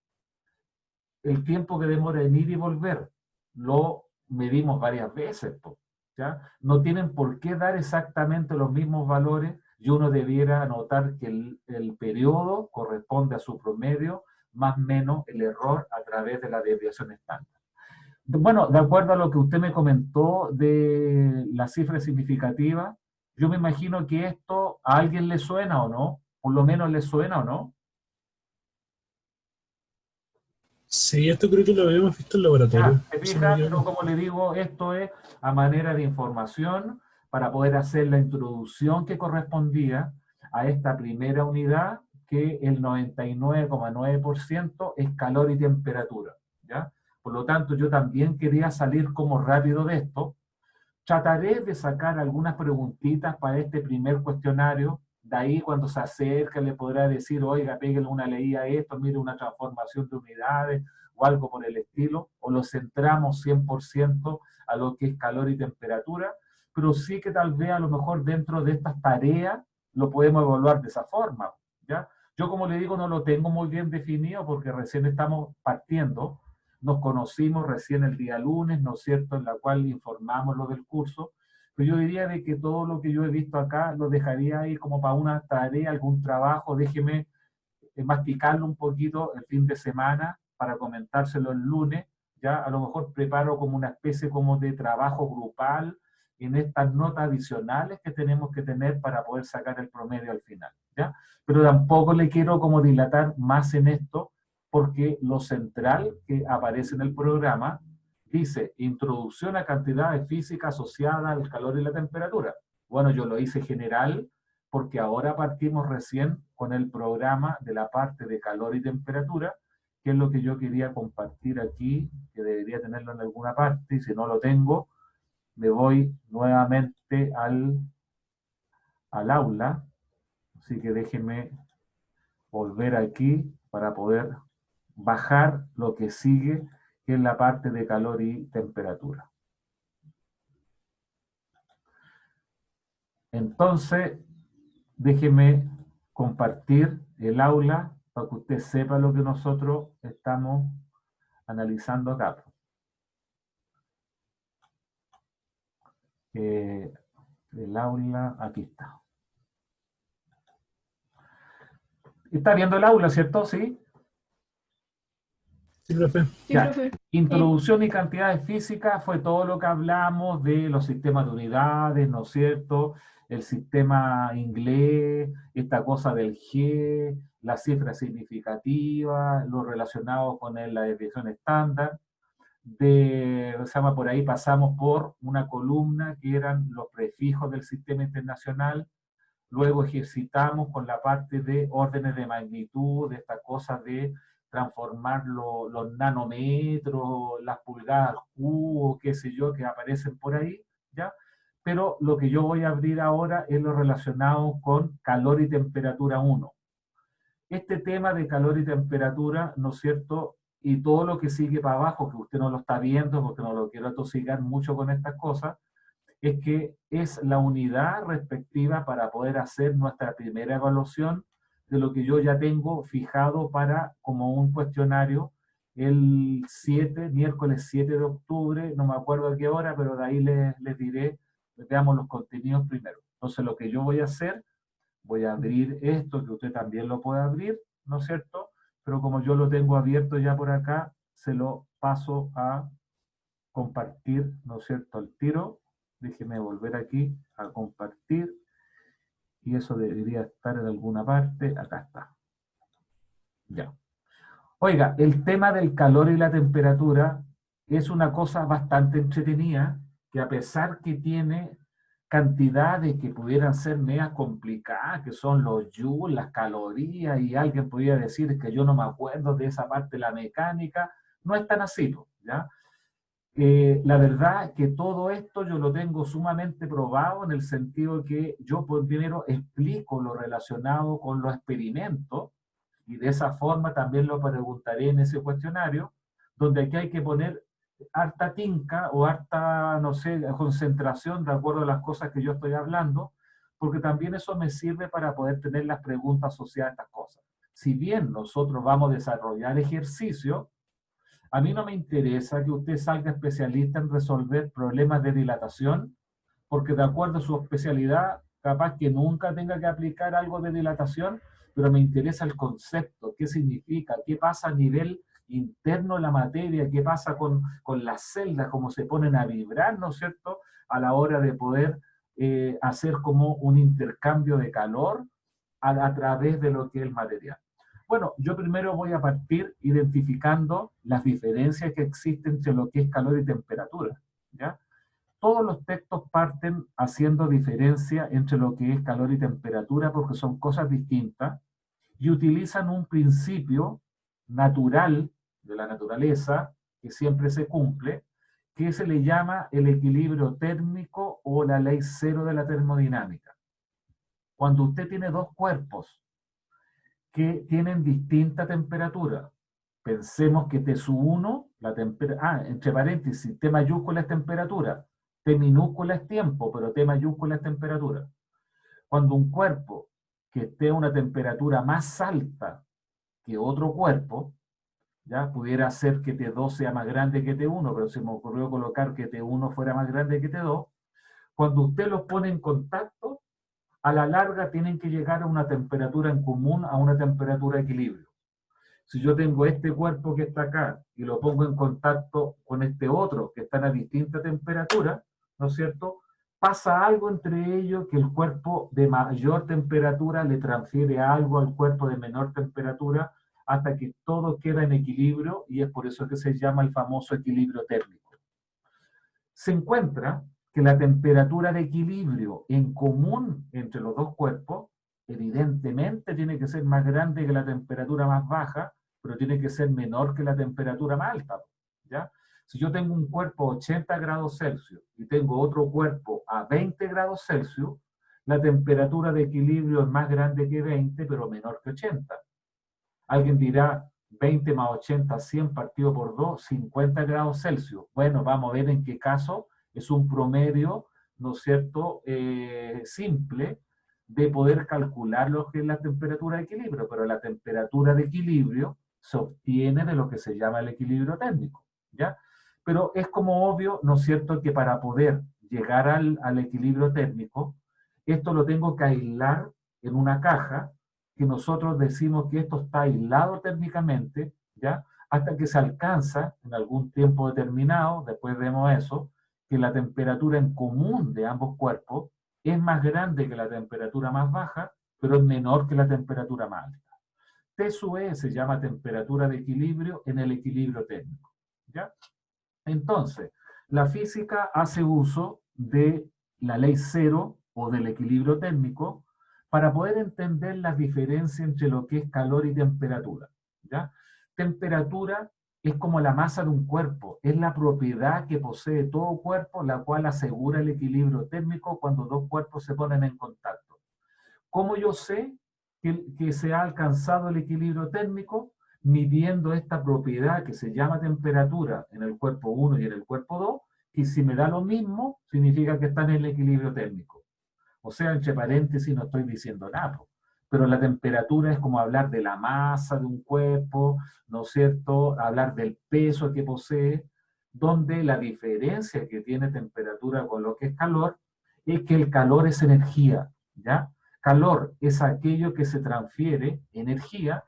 el tiempo que demora en ir y volver, lo medimos varias veces, ¿ya? No tienen por qué dar exactamente los mismos valores, y uno debiera anotar que el periodo corresponde a su promedio, más o menos el error a través de la desviación estándar. Bueno, de acuerdo a lo que usted me comentó de la cifra significativa, yo me imagino que esto a alguien le suena o no, por lo menos le suena o no. Sí, esto creo que lo habíamos visto en laboratorio. ¿Se fija? Pero como le digo, esto es a manera de información para poder hacer la introducción que correspondía a esta primera unidad, que el 99,9% es calor y temperatura, ¿ya? Por lo tanto, yo también quería salir como rápido de esto. Trataré de sacar algunas preguntitas para este primer cuestionario. De ahí, cuando se acerca, le podrá decir, oiga, pégale una leída a esto, mire una transformación de unidades, o algo por el estilo, o lo centramos 100% a lo que es calor y temperatura, pero sí que tal vez a lo mejor dentro de estas tareas lo podemos evaluar de esa forma, ¿ya? Yo, como le digo, no lo tengo muy bien definido porque recién estamos partiendo. Nos conocimos recién el día lunes, ¿no es cierto?, en la cual informamos lo del curso, pero yo diría de que todo lo que yo he visto acá lo dejaría ahí como para una tarea, algún trabajo. Déjeme masticarlo un poquito el fin de semana para comentárselo el lunes. Ya a lo mejor preparo como una especie como de trabajo grupal en estas notas adicionales que tenemos que tener para poder sacar el promedio al final, ¿ya? Pero tampoco le quiero como dilatar más en esto, porque lo central que aparece en el programa dice introducción a cantidades físicas asociadas al calor y la temperatura. Bueno, yo lo hice general porque ahora partimos recién con el programa de la parte de calor y temperatura, que es lo que yo quería compartir aquí, que debería tenerlo en alguna parte, y si no lo tengo, me voy nuevamente al aula. Así que déjenme volver aquí para poder bajar lo que sigue, que es la parte de calor y temperatura. Entonces, déjeme compartir el aula para que usted sepa lo que nosotros estamos analizando acá. El aula, aquí está. ¿Está viendo el aula, cierto? ¿Sí? Sí, profe. Sí, Ya. profe. Introducción y cantidades físicas fue todo lo que hablamos de los sistemas de unidades, ¿no es cierto? El sistema inglés, esta cosa del G, la cifra significativa, lo relacionado con la desviación estándar. Por ahí pasamos por una columna que eran los prefijos del sistema internacional. Luego ejercitamos con la parte de órdenes de magnitud, de esta cosa de transformar los nanómetros, las pulgadas cubo, qué sé yo, que aparecen por ahí, ¿ya? Pero lo que yo voy a abrir ahora es lo relacionado con calor y temperatura 1. Este tema de calor y temperatura, ¿no es cierto?, y todo lo que sigue para abajo, que usted no lo está viendo porque no lo quiero atosigar mucho con estas cosas, es que es la unidad respectiva para poder hacer nuestra primera evaluación de lo que yo ya tengo fijado para como un cuestionario el miércoles 7 de octubre, no me acuerdo a qué hora, pero de ahí les diré, veamos los contenidos primero. Entonces lo que yo voy a hacer, voy a abrir esto, que usted también lo puede abrir, ¿no es cierto? Pero como yo lo tengo abierto ya por acá, se lo paso a compartir, ¿no es cierto?, al tiro. Déjeme volver aquí a compartir. Y eso debería estar en alguna parte. Acá está. Ya. Oiga, el tema del calor y la temperatura es una cosa bastante entretenida, que a pesar que tiene cantidades que pudieran ser medias complicadas, que son los joules, las calorías, y alguien podría decir que yo no me acuerdo de esa parte de la mecánica, no es tan así, ¿ya? La verdad es que todo esto yo lo tengo sumamente probado en el sentido que yo primero explico lo relacionado con los experimentos y de esa forma también lo preguntaré en ese cuestionario, donde aquí hay que poner harta tinca o harta, no sé, concentración de acuerdo a las cosas que yo estoy hablando, porque también eso me sirve para poder tener las preguntas asociadas a estas cosas. Si bien nosotros vamos a desarrollar ejercicios, a mí no me interesa que usted salga especialista en resolver problemas de dilatación, porque de acuerdo a su especialidad, capaz que nunca tenga que aplicar algo de dilatación, pero me interesa el concepto, qué significa, qué pasa a nivel interno de la materia, qué pasa con las celdas, cómo se ponen a vibrar, ¿no es cierto?, a la hora de poder hacer como un intercambio de calor a través de lo que es el material. Bueno, yo primero voy a partir identificando las diferencias que existen entre lo que es calor y temperatura, ¿ya? todos los textos parten haciendo diferencia entre lo que es calor y temperatura porque son cosas distintas y utilizan un principio natural de la naturaleza que siempre se cumple, que se le llama el equilibrio térmico o la ley cero de la termodinámica. Cuando usted tiene dos cuerpos que tienen distinta temperatura, pensemos que T sub 1, entre paréntesis, T mayúscula es temperatura, T minúscula es tiempo, pero T mayúscula es temperatura. Cuando un cuerpo que esté a una temperatura más alta que otro cuerpo, ya pudiera ser que T2 sea más grande que T1, pero se me ocurrió colocar que T1 fuera más grande que T2, cuando usted los pone en contacto, a la larga tienen que llegar a una temperatura en común, a una temperatura de equilibrio. Si yo tengo este cuerpo que está acá y lo pongo en contacto con este otro que están a distinta temperatura, ¿no es cierto? Pasa algo entre ellos que el cuerpo de mayor temperatura le transfiere algo al cuerpo de menor temperatura hasta que todo queda en equilibrio y es por eso que se llama el famoso equilibrio térmico. Se encuentra que la temperatura de equilibrio en común entre los dos cuerpos evidentemente tiene que ser más grande que la temperatura más baja, pero tiene que ser menor que la temperatura más alta, ¿ya? Si yo tengo un cuerpo a 80 grados Celsius y tengo otro cuerpo a 20 grados Celsius, la temperatura de equilibrio es más grande que 20, pero menor que 80. Alguien dirá, 20 más 80, 100 partido por 2, 50 grados Celsius. Bueno, vamos a ver en qué caso es un promedio, ¿no es cierto?, simple de poder calcular lo que es la temperatura de equilibrio, pero la temperatura de equilibrio se obtiene de lo que se llama el equilibrio térmico, ¿ya? Pero es como obvio, ¿no es cierto?, que para poder llegar al equilibrio térmico, esto lo tengo que aislar en una caja, que nosotros decimos que esto está aislado térmicamente, ¿ya? Hasta que se alcanza en algún tiempo determinado, después vemos eso, que la temperatura en común de ambos cuerpos es más grande que la temperatura más baja, pero es menor que la temperatura más alta. T sub E se llama temperatura de equilibrio en el equilibrio térmico, ¿ya? Entonces, la física hace uso de la ley cero o del equilibrio térmico para poder entender las diferencias entre lo que es calor y temperatura, ¿ya? Temperatura es como la masa de un cuerpo, es la propiedad que posee todo cuerpo, la cual asegura el equilibrio térmico cuando dos cuerpos se ponen en contacto. ¿Cómo yo sé que se ha alcanzado el equilibrio térmico? Midiendo esta propiedad que se llama temperatura en el cuerpo 1 y en el cuerpo 2, y si me da lo mismo, significa que está en el equilibrio térmico. O sea, entre paréntesis no estoy diciendo nada, pero la temperatura es como hablar de la masa de un cuerpo, ¿no es cierto?, hablar del peso que posee, donde la diferencia que tiene temperatura con lo que es calor, es que el calor es energía, ¿ya? Calor es aquello que se transfiere, energía,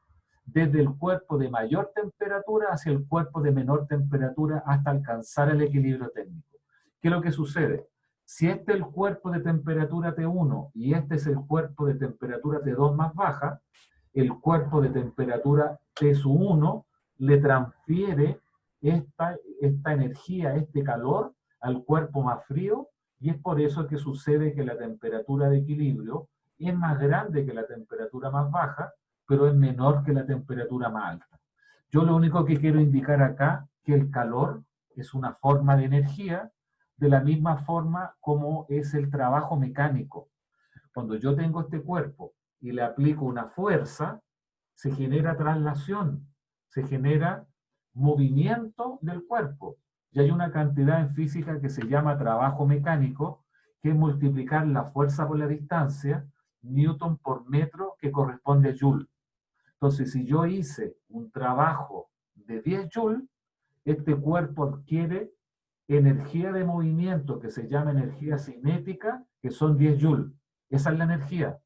desde el cuerpo de mayor temperatura hacia el cuerpo de menor temperatura hasta alcanzar el equilibrio térmico. ¿Qué es lo que sucede? Si este es el cuerpo de temperatura T1 y este es el cuerpo de temperatura T2 más baja, el cuerpo de temperatura T sub 1 le transfiere esta energía, este calor, al cuerpo más frío, y es por eso que sucede que la temperatura de equilibrio es más grande que la temperatura más baja, pero es menor que la temperatura más alta. Yo lo único que quiero indicar acá es que el calor es una forma de energía, de la misma forma como es el trabajo mecánico. Cuando yo tengo este cuerpo y le aplico una fuerza, se genera traslación, se genera movimiento del cuerpo. Y hay una cantidad en física que se llama trabajo mecánico, que es multiplicar la fuerza por la distancia, Newton por metro, que corresponde a Joule. Entonces, si yo hice un trabajo de 10 Joule, este cuerpo adquiere energía de movimiento que se llama energía cinética, que son 10 Joule. Esa es la energía.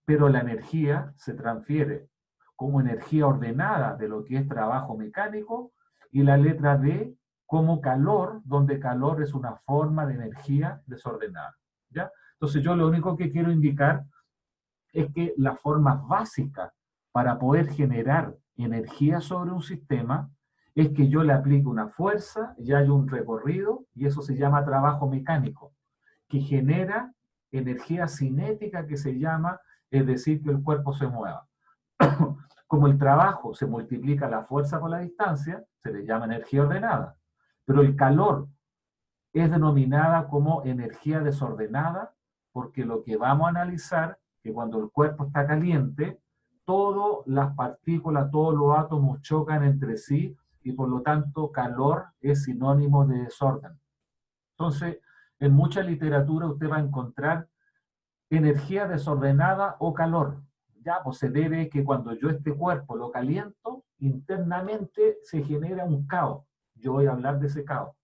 Pero la energía se transfiere como energía ordenada de lo que es trabajo mecánico, y la letra D como calor, donde calor es una forma de energía desordenada, ¿ya? Entonces yo lo único que quiero indicar es que la forma básica para poder generar energía sobre un sistema es que yo le aplique una fuerza y hay un recorrido, y eso se llama trabajo mecánico, que genera energía cinética que se llama, es decir, que el cuerpo se mueva. Como el trabajo se multiplica la fuerza por la distancia, se le llama energía ordenada. Pero el calor es denominada como energía desordenada, porque lo que vamos a analizar, que cuando el cuerpo está caliente, todas las partículas, todos los átomos chocan entre sí, y por lo tanto calor es sinónimo de desorden. Entonces, en mucha literatura usted va a encontrar energía desordenada o calor. Ya, pues se debe que cuando yo este cuerpo lo caliento, internamente se genera un caos. Yo voy a hablar de ese caos.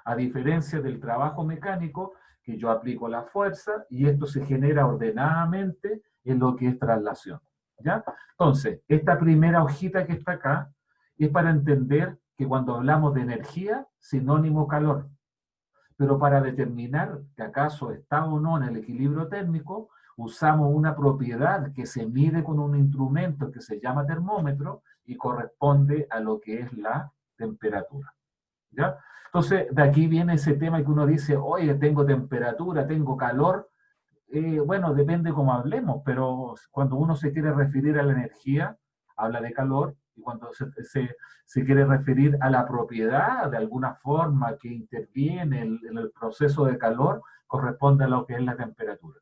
A diferencia del trabajo mecánico, que yo aplico la fuerza y esto se genera ordenadamente en lo que es traslación. ¿Ya? Entonces, esta primera hojita que está acá es para entender que cuando hablamos de energía, sinónimo calor. Pero para determinar que acaso está o no en el equilibrio térmico, usamos una propiedad que se mide con un instrumento que se llama termómetro y corresponde a lo que es la temperatura. ¿Ya? Entonces, de aquí viene ese tema que uno dice, oye, tengo temperatura, tengo calor. Bueno, depende cómo hablemos, pero cuando uno se quiere referir a la energía, habla de calor, y cuando se quiere referir a la propiedad de alguna forma que interviene en el proceso de calor, corresponde a lo que es la temperatura.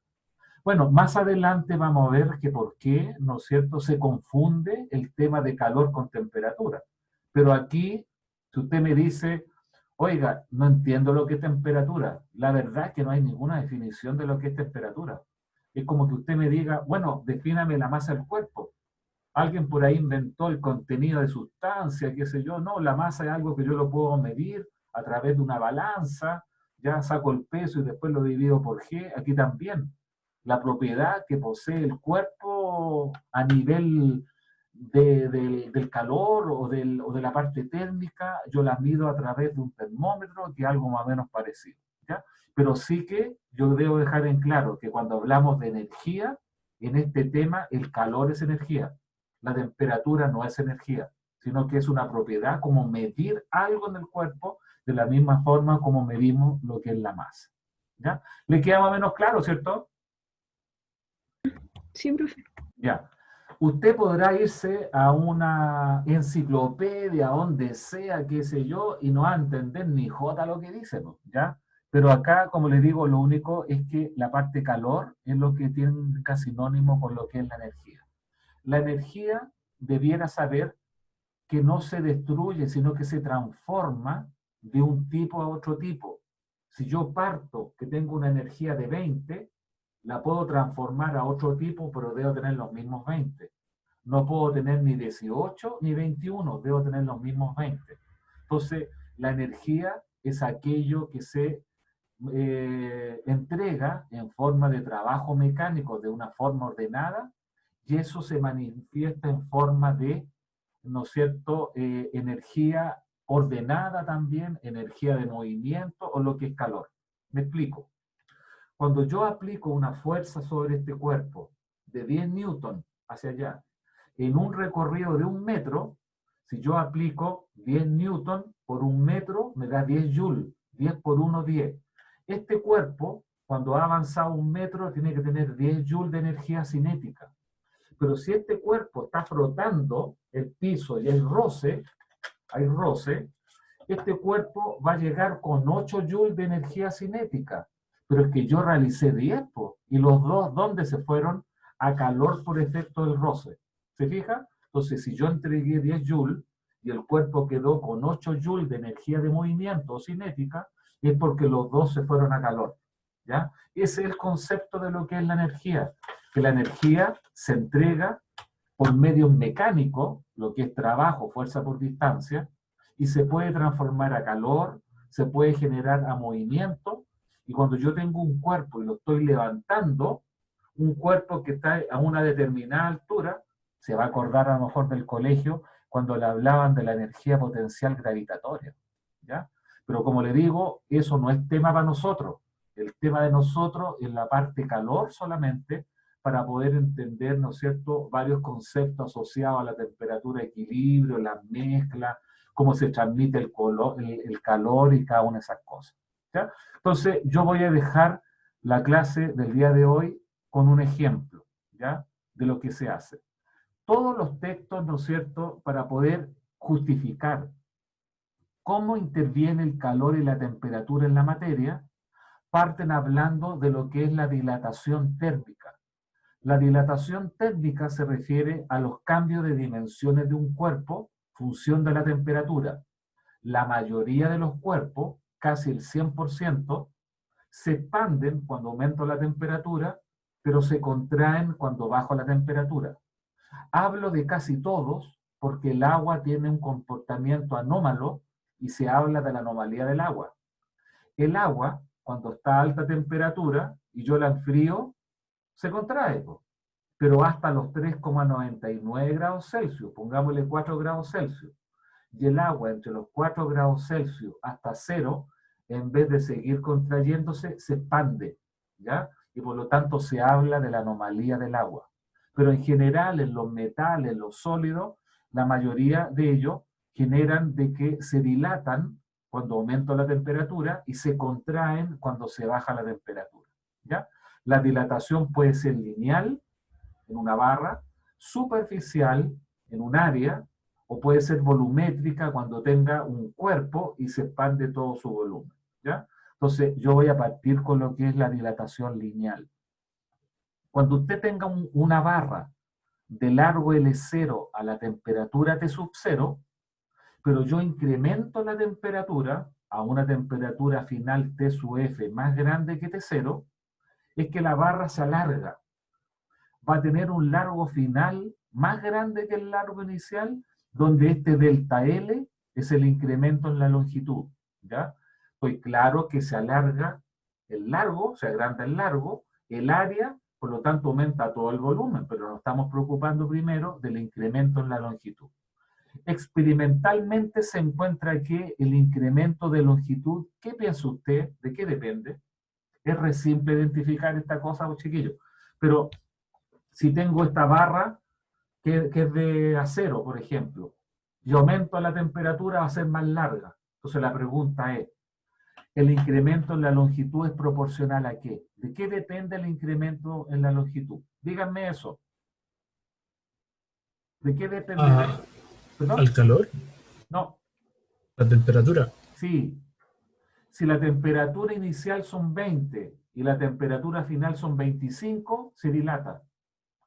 Bueno, más adelante vamos a ver que por qué, ¿no es cierto?, se confunde el tema de calor con temperatura. Pero aquí, si usted me dice, oiga, no entiendo lo que es temperatura, la verdad es que no hay ninguna definición de lo que es temperatura. Es como que usted me diga, bueno, defíname la masa del cuerpo. Alguien por ahí inventó el contenido de sustancia, qué sé yo. No, la masa es algo que yo lo puedo medir a través de una balanza, ya saco el peso y después lo divido por G. Aquí también. La propiedad que posee el cuerpo a nivel del calor o de la parte térmica, yo la mido a través de un termómetro, que es algo más o menos parecido. ¿Ya? Pero sí que yo debo dejar en claro que cuando hablamos de energía, en este tema el calor es energía. La temperatura no es energía, sino que es una propiedad como medir algo en el cuerpo de la misma forma como medimos lo que es la masa. ¿Ya? ¿Le queda más o menos claro, cierto? Sí, profe. Ya. Usted podrá irse a una enciclopedia, donde sea, qué sé yo, y no va a entender ni jota lo que dice, ¿no? ¿Ya? Pero acá, como les digo, lo único es que la parte calor es lo que tiene casi sinónimo con lo que es la energía. La energía debiera saber que no se destruye, sino que se transforma de un tipo a otro tipo. Si yo parto que tengo una energía de 20, la puedo transformar a otro tipo, pero debo tener los mismos 20. No puedo tener ni 18 ni 21, debo tener los mismos 20. Entonces, la energía es aquello que se entrega en forma de trabajo mecánico, de una forma ordenada, y eso se manifiesta en forma de, ¿no es cierto?, energía ordenada también, energía de movimiento o lo que es calor. Me explico. Cuando yo aplico una fuerza sobre este cuerpo de 10 newton hacia allá, en un recorrido de 1 metro, si yo aplico 10 newton por 1 metro, me da 10 joules, 10 por 1, 10. Este cuerpo, cuando ha avanzado 1 metro, tiene que tener 10 joules de energía cinética. Pero si este cuerpo está frotando el piso y hay roce, este cuerpo va a llegar con 8 joules de energía cinética. Pero es que yo realicé 10, y los dos, ¿dónde se fueron? A calor por efecto del roce. ¿Se fija? Entonces, si yo entregué 10 joules y el cuerpo quedó con 8 joules de energía de movimiento o cinética, es porque los dos se fueron a calor. ¿Ya? Ese es el concepto de lo que es la energía. Que la energía se entrega por medios mecánicos, lo que es trabajo, fuerza por distancia, y se puede transformar a calor, se puede generar a movimiento, y cuando yo tengo un cuerpo y lo estoy levantando, un cuerpo que está a una determinada altura, se va a acordar a lo mejor del colegio cuando le hablaban de la energía potencial gravitatoria, ¿ya? Pero como le digo, eso no es tema para nosotros. El tema de nosotros es la parte calor solamente, para poder entender, ¿no es cierto?, varios conceptos asociados a la temperatura de equilibrio, las mezclas, cómo se transmite el calor y cada una de esas cosas. ¿Ya? Entonces, yo voy a dejar la clase del día de hoy con un ejemplo, ¿ya? De lo que se hace. Todos los textos, ¿no es cierto?, para poder justificar cómo interviene el calor y la temperatura en la materia, parten hablando de lo que es la dilatación térmica. La dilatación térmica se refiere a los cambios de dimensiones de un cuerpo, función de la temperatura. La mayoría de los cuerpos, casi el 100%, se expanden cuando aumenta la temperatura, pero se contraen cuando baja la temperatura. Hablo de casi todos porque el agua tiene un comportamiento anómalo y se habla de la anomalía del agua. El agua, cuando está a alta temperatura y yo la enfrío, se contrae, pero hasta los 3,99 grados Celsius, pongámosle 4 grados Celsius. Y el agua entre los 4 grados Celsius hasta 0, en vez de seguir contrayéndose, se expande, ¿ya? Y por lo tanto se habla de la anomalía del agua. Pero en general, en los metales, en los sólidos, la mayoría de ellos generan de que se dilatan cuando aumenta la temperatura y se contraen cuando se baja la temperatura, ¿ya? La dilatación puede ser lineal, en una barra, superficial, en un área, o puede ser volumétrica cuando tenga un cuerpo y se expande todo su volumen, ¿ya? Entonces, yo voy a partir con lo que es la dilatación lineal. Cuando usted tenga una barra de largo L0 a la temperatura T sub 0, pero yo incremento la temperatura a una temperatura final T sub F más grande que T0, es que la barra se alarga. Va a tener un largo final más grande que el largo inicial, donde este delta L es el incremento en la longitud, ¿ya? Estoy claro que se alarga el largo, se agranda el largo, el área, por lo tanto aumenta todo el volumen, pero nos estamos preocupando primero del incremento en la longitud. Experimentalmente se encuentra que el incremento de longitud, ¿qué piensa usted? ¿De qué depende? Es re simple identificar esta cosa, chiquillos. Pero si tengo esta barra que es de acero, por ejemplo, y aumento la temperatura, va a ser más larga. Entonces la pregunta es, ¿el incremento en la longitud es proporcional a qué? ¿De qué depende el incremento en la longitud? Díganme eso. ¿De qué depende? ¿Perdón? ¿Al calor? No, ¿La temperatura? sí. Si la temperatura inicial son 20 y la temperatura final son 25, se dilata.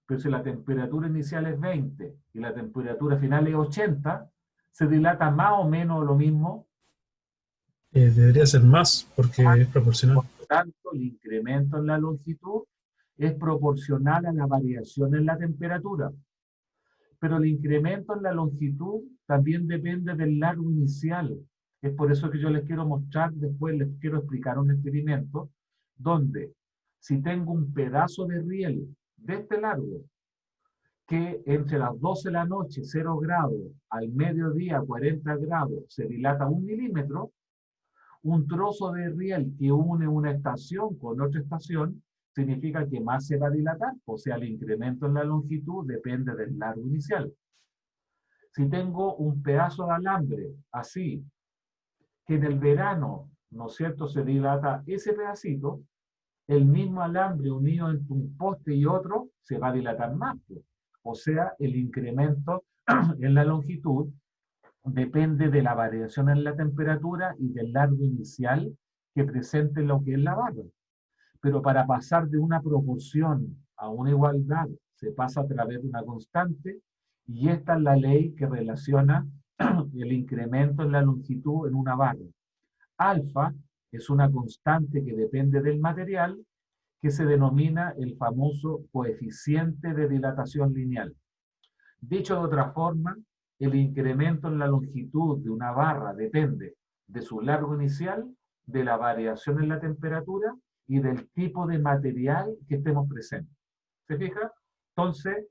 Pero si la temperatura inicial es 20 y la temperatura final es 80, se dilata más o menos lo mismo. Debería ser más, porque es proporcional. Por lo tanto, el incremento en la longitud es proporcional a la variación en la temperatura. Pero el incremento en la longitud también depende del largo inicial. Es por eso que yo les quiero mostrar, después les quiero explicar un experimento, donde si tengo un pedazo de riel de este largo, que entre las 12 de la noche, 0 grados, al mediodía, 40 grados, se dilata 1 milímetro, un trozo de riel que une una estación con otra estación, significa que más se va a dilatar, o sea, el incremento en la longitud depende del largo inicial. Si tengo un pedazo de alambre, así, que en el verano, ¿no es cierto?, se dilata ese pedacito, el mismo alambre unido entre un poste y otro se va a dilatar más. O sea, el incremento en la longitud depende de la variación en la temperatura y del largo inicial que presente lo que es la barra. Pero para pasar de una proporción a una igualdad se pasa a través de una constante, y esta es la ley que relaciona el incremento en la longitud en una barra. Alfa es una constante que depende del material, que se denomina el famoso coeficiente de dilatación lineal. Dicho de otra forma, el incremento en la longitud de una barra depende de su largo inicial, de la variación en la temperatura y del tipo de material que estemos presentes. ¿Se fija? Entonces,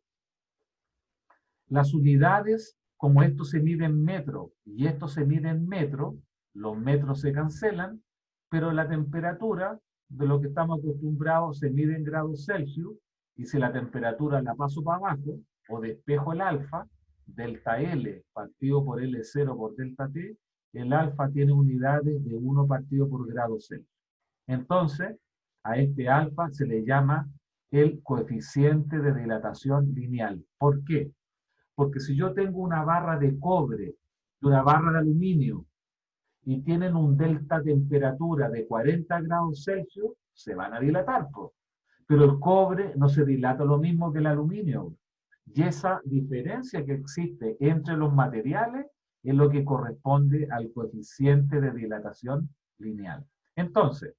las unidades, como esto se mide en metro y esto se mide en metro, los metros se cancelan, pero la temperatura de lo que estamos acostumbrados se mide en grados Celsius, y si la temperatura la paso para abajo o despejo el alfa, delta L partido por L0 por delta T, el alfa tiene unidades de 1 partido por grado Celsius. Entonces, a este alfa se le llama el coeficiente de dilatación lineal. ¿Por qué? Porque si yo tengo una barra de cobre y una barra de aluminio y tienen un delta temperatura de 40 grados Celsius, se van a dilatar, pues. Pero el cobre no se dilata lo mismo que el aluminio. Y esa diferencia que existe entre los materiales es lo que corresponde al coeficiente de dilatación lineal. Entonces,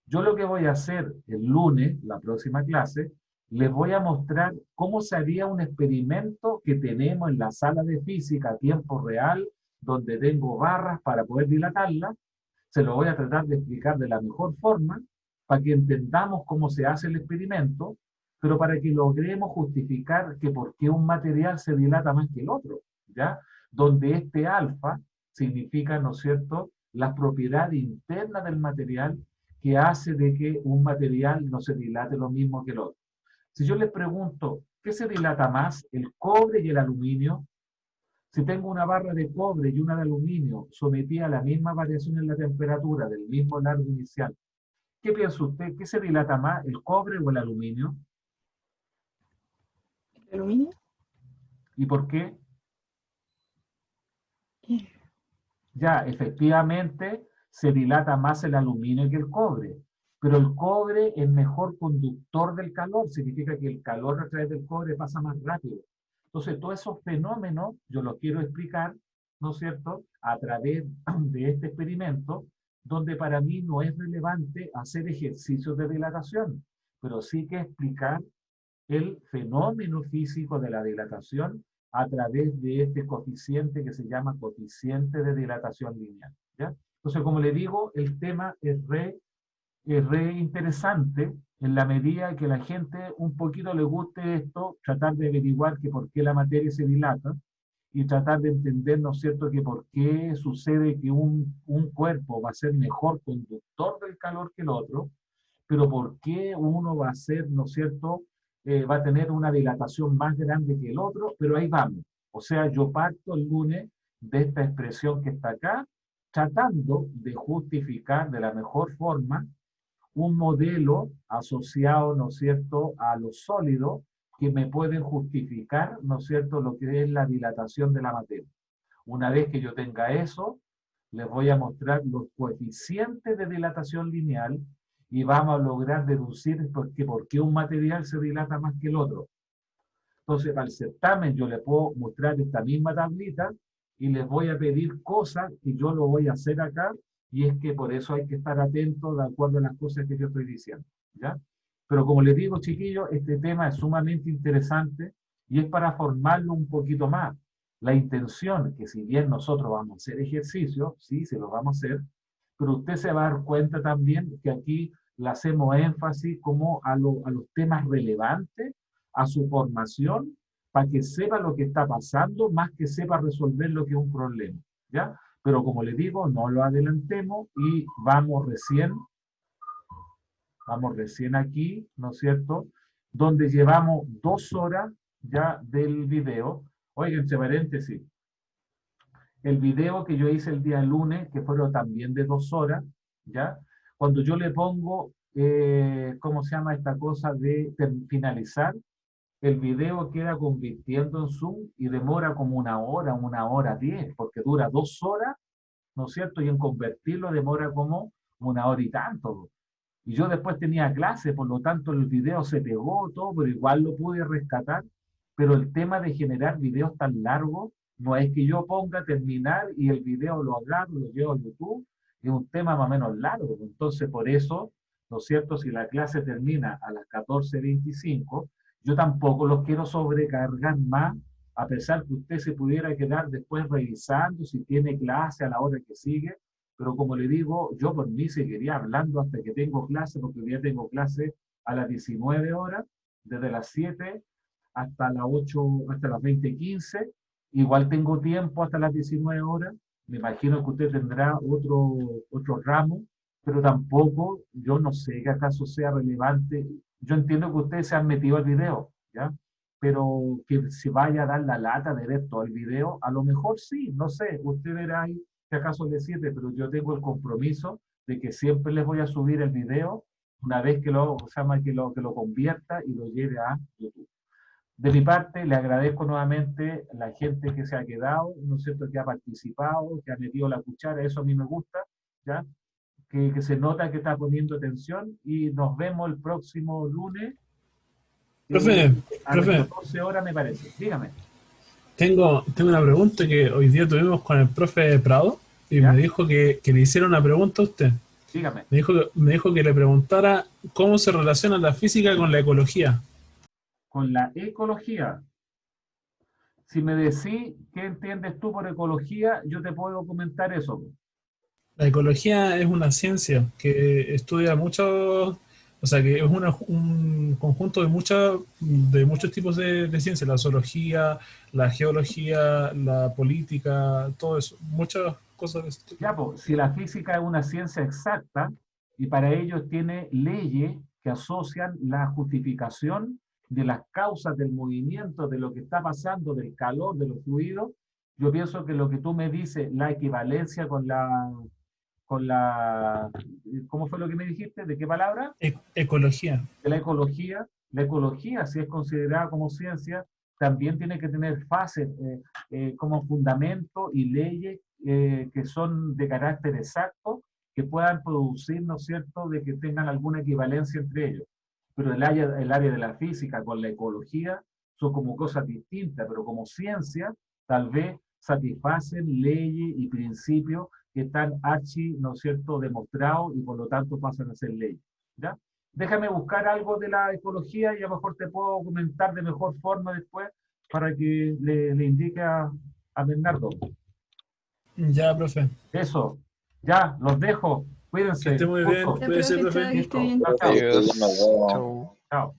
yo lo que voy a hacer el lunes, la próxima clase, les voy a mostrar cómo se haría un experimento que tenemos en la sala de física a tiempo real, donde tengo barras para poder dilatarlas. Se lo voy a tratar de explicar de la mejor forma, para que entendamos cómo se hace el experimento, pero para que logremos justificar que por qué un material se dilata más que el otro, ¿ya? Donde este alfa significa, ¿no es cierto?, las propiedades internas del material que hace de que un material no se dilate lo mismo que el otro. Si yo les pregunto, ¿qué se dilata más, el cobre y el aluminio? Si tengo una barra de cobre y una de aluminio sometida a la misma variación en la temperatura del mismo largo inicial, ¿qué piensa usted? ¿Qué se dilata más, el cobre o el aluminio? ¿El aluminio? ¿Y por qué? Ya, efectivamente, se dilata más el aluminio que el cobre, pero el cobre es mejor conductor del calor, significa que el calor a través del cobre pasa más rápido. Entonces, todos esos fenómenos yo los quiero explicar, ¿no es cierto?, a través de este experimento, donde para mí no es relevante hacer ejercicios de dilatación, pero sí que explicar el fenómeno físico de la dilatación a través de este coeficiente que se llama coeficiente de dilatación lineal, ¿ya? Entonces, como le digo, el tema es re interesante en la medida que la gente un poquito le guste esto, tratar de averiguar que por qué la materia se dilata y tratar de entender, ¿no es cierto?, que por qué sucede que un cuerpo va a ser mejor conductor del calor que el otro, pero por qué uno va a ser, ¿no es cierto?, va a tener una dilatación más grande que el otro, pero ahí vamos. O sea, yo parto el lunes de esta expresión que está acá, tratando de justificar de la mejor forma un modelo asociado, ¿no es cierto?, a los sólidos que me pueden justificar, ¿no es cierto?, lo que es la dilatación de la materia. Una vez que yo tenga eso, les voy a mostrar los coeficientes de dilatación lineal y vamos a lograr deducir por qué un material se dilata más que el otro. Entonces, para el certamen yo les puedo mostrar esta misma tablita y les voy a pedir cosas que yo lo voy a hacer acá, y es que por eso hay que estar atentos de acuerdo a las cosas que yo estoy diciendo, ¿ya? Pero como les digo, chiquillos, este tema es sumamente interesante y es para formarlo un poquito más. La intención, que si bien nosotros vamos a hacer ejercicio, sí, se lo vamos a hacer, pero usted se va a dar cuenta también que aquí le hacemos énfasis como a los temas relevantes, a su formación, para que sepa lo que está pasando, más que sepa resolver lo que es un problema, ¿ya? Pero como les digo, no lo adelantemos y vamos recién aquí, ¿no es cierto?, donde llevamos 2 horas ya del video. Oigan, entre paréntesis, el video que yo hice el día lunes, que fueron también de 2 horas, ¿ya? Cuando yo le pongo, ¿cómo se llama esta cosa de finalizar? El video queda convirtiendo en Zoom y demora como 1 hora 10, porque dura 2 horas, ¿no es cierto? Y en convertirlo demora como 1 hora y tanto. Y yo después tenía clase, por lo tanto el video se pegó todo, pero igual lo pude rescatar. Pero el tema de generar videos tan largos no es que yo ponga terminar y el video lo agarro, lo llevo a YouTube, es un tema más o menos largo. Entonces, por eso, ¿no es cierto? Si la clase termina a las 14:25, yo tampoco los quiero sobrecargar más, a pesar que usted se pudiera quedar después revisando si tiene clase a la hora que sigue. Pero como le digo, yo por mí seguiría hablando hasta que tengo clase, porque hoy día tengo clase a las 19 horas, desde las 7 hasta las 8, hasta las 20:15. Igual tengo tiempo hasta las 19 horas. Me imagino que usted tendrá otro ramo, pero tampoco, yo no sé que acaso sea relevante. Yo entiendo que ustedes se han metido al video, ¿ya? pero que se vaya a dar la lata de ver todo el video, a lo mejor sí, no sé, usted verá ahí si acaso le sirve, pero yo tengo el compromiso de que siempre les voy a subir el video una vez que que lo convierta y lo lleve a YouTube. De mi parte, le agradezco nuevamente a la gente que se ha quedado, ¿no es cierto?, que ha participado, que ha metido la cuchara, eso a mí me gusta, ¿ya? Que se nota que está poniendo atención y nos vemos el próximo lunes. Profe, A las profe, 14 horas me parece. Dígame. tengo una pregunta que hoy día tuvimos con el profe Prado y ¿Ya? me dijo que le hiciera una pregunta a usted. Dígame. Me dijo que le preguntara cómo se relaciona la física con la ecología. Con la ecología. Si me decís qué entiendes tú por ecología, yo te puedo comentar eso. La ecología es una ciencia que estudia muchos, o sea, que es un conjunto de muchos tipos de ciencias, la zoología, la geología, la política, todo eso, muchas cosas de ese tipo. Ya, pues, si la física es una ciencia exacta y para ello tiene leyes que asocian la justificación de las causas del movimiento, de lo que está pasando, del calor, de los fluidos, yo pienso que lo que tú me dices, la equivalencia con la, ¿cómo fue lo que me dijiste? ¿De qué palabra? Ecología. De la ecología, si es considerada como ciencia, también tiene que tener fases como fundamento y leyes que son de carácter exacto, que puedan producir, ¿no es cierto?, de que tengan alguna equivalencia entre ellos. Pero el área de la física con la ecología son como cosas distintas, pero como ciencia tal vez satisfacen leyes y principios que están ¿no es cierto?, demostrados y por lo tanto pasan a ser leyes. ¿Ya? Déjame buscar algo de la ecología y a lo mejor te puedo comentar de mejor forma después para que le indique a Bernardo. Ya, profe. Eso, ya, los dejo. Que Cuídense. esté muy bien. Gusto. Ya, Cuídese, profe, profe. que esté bien. Chao, chao. Adiós. Chau. Chao.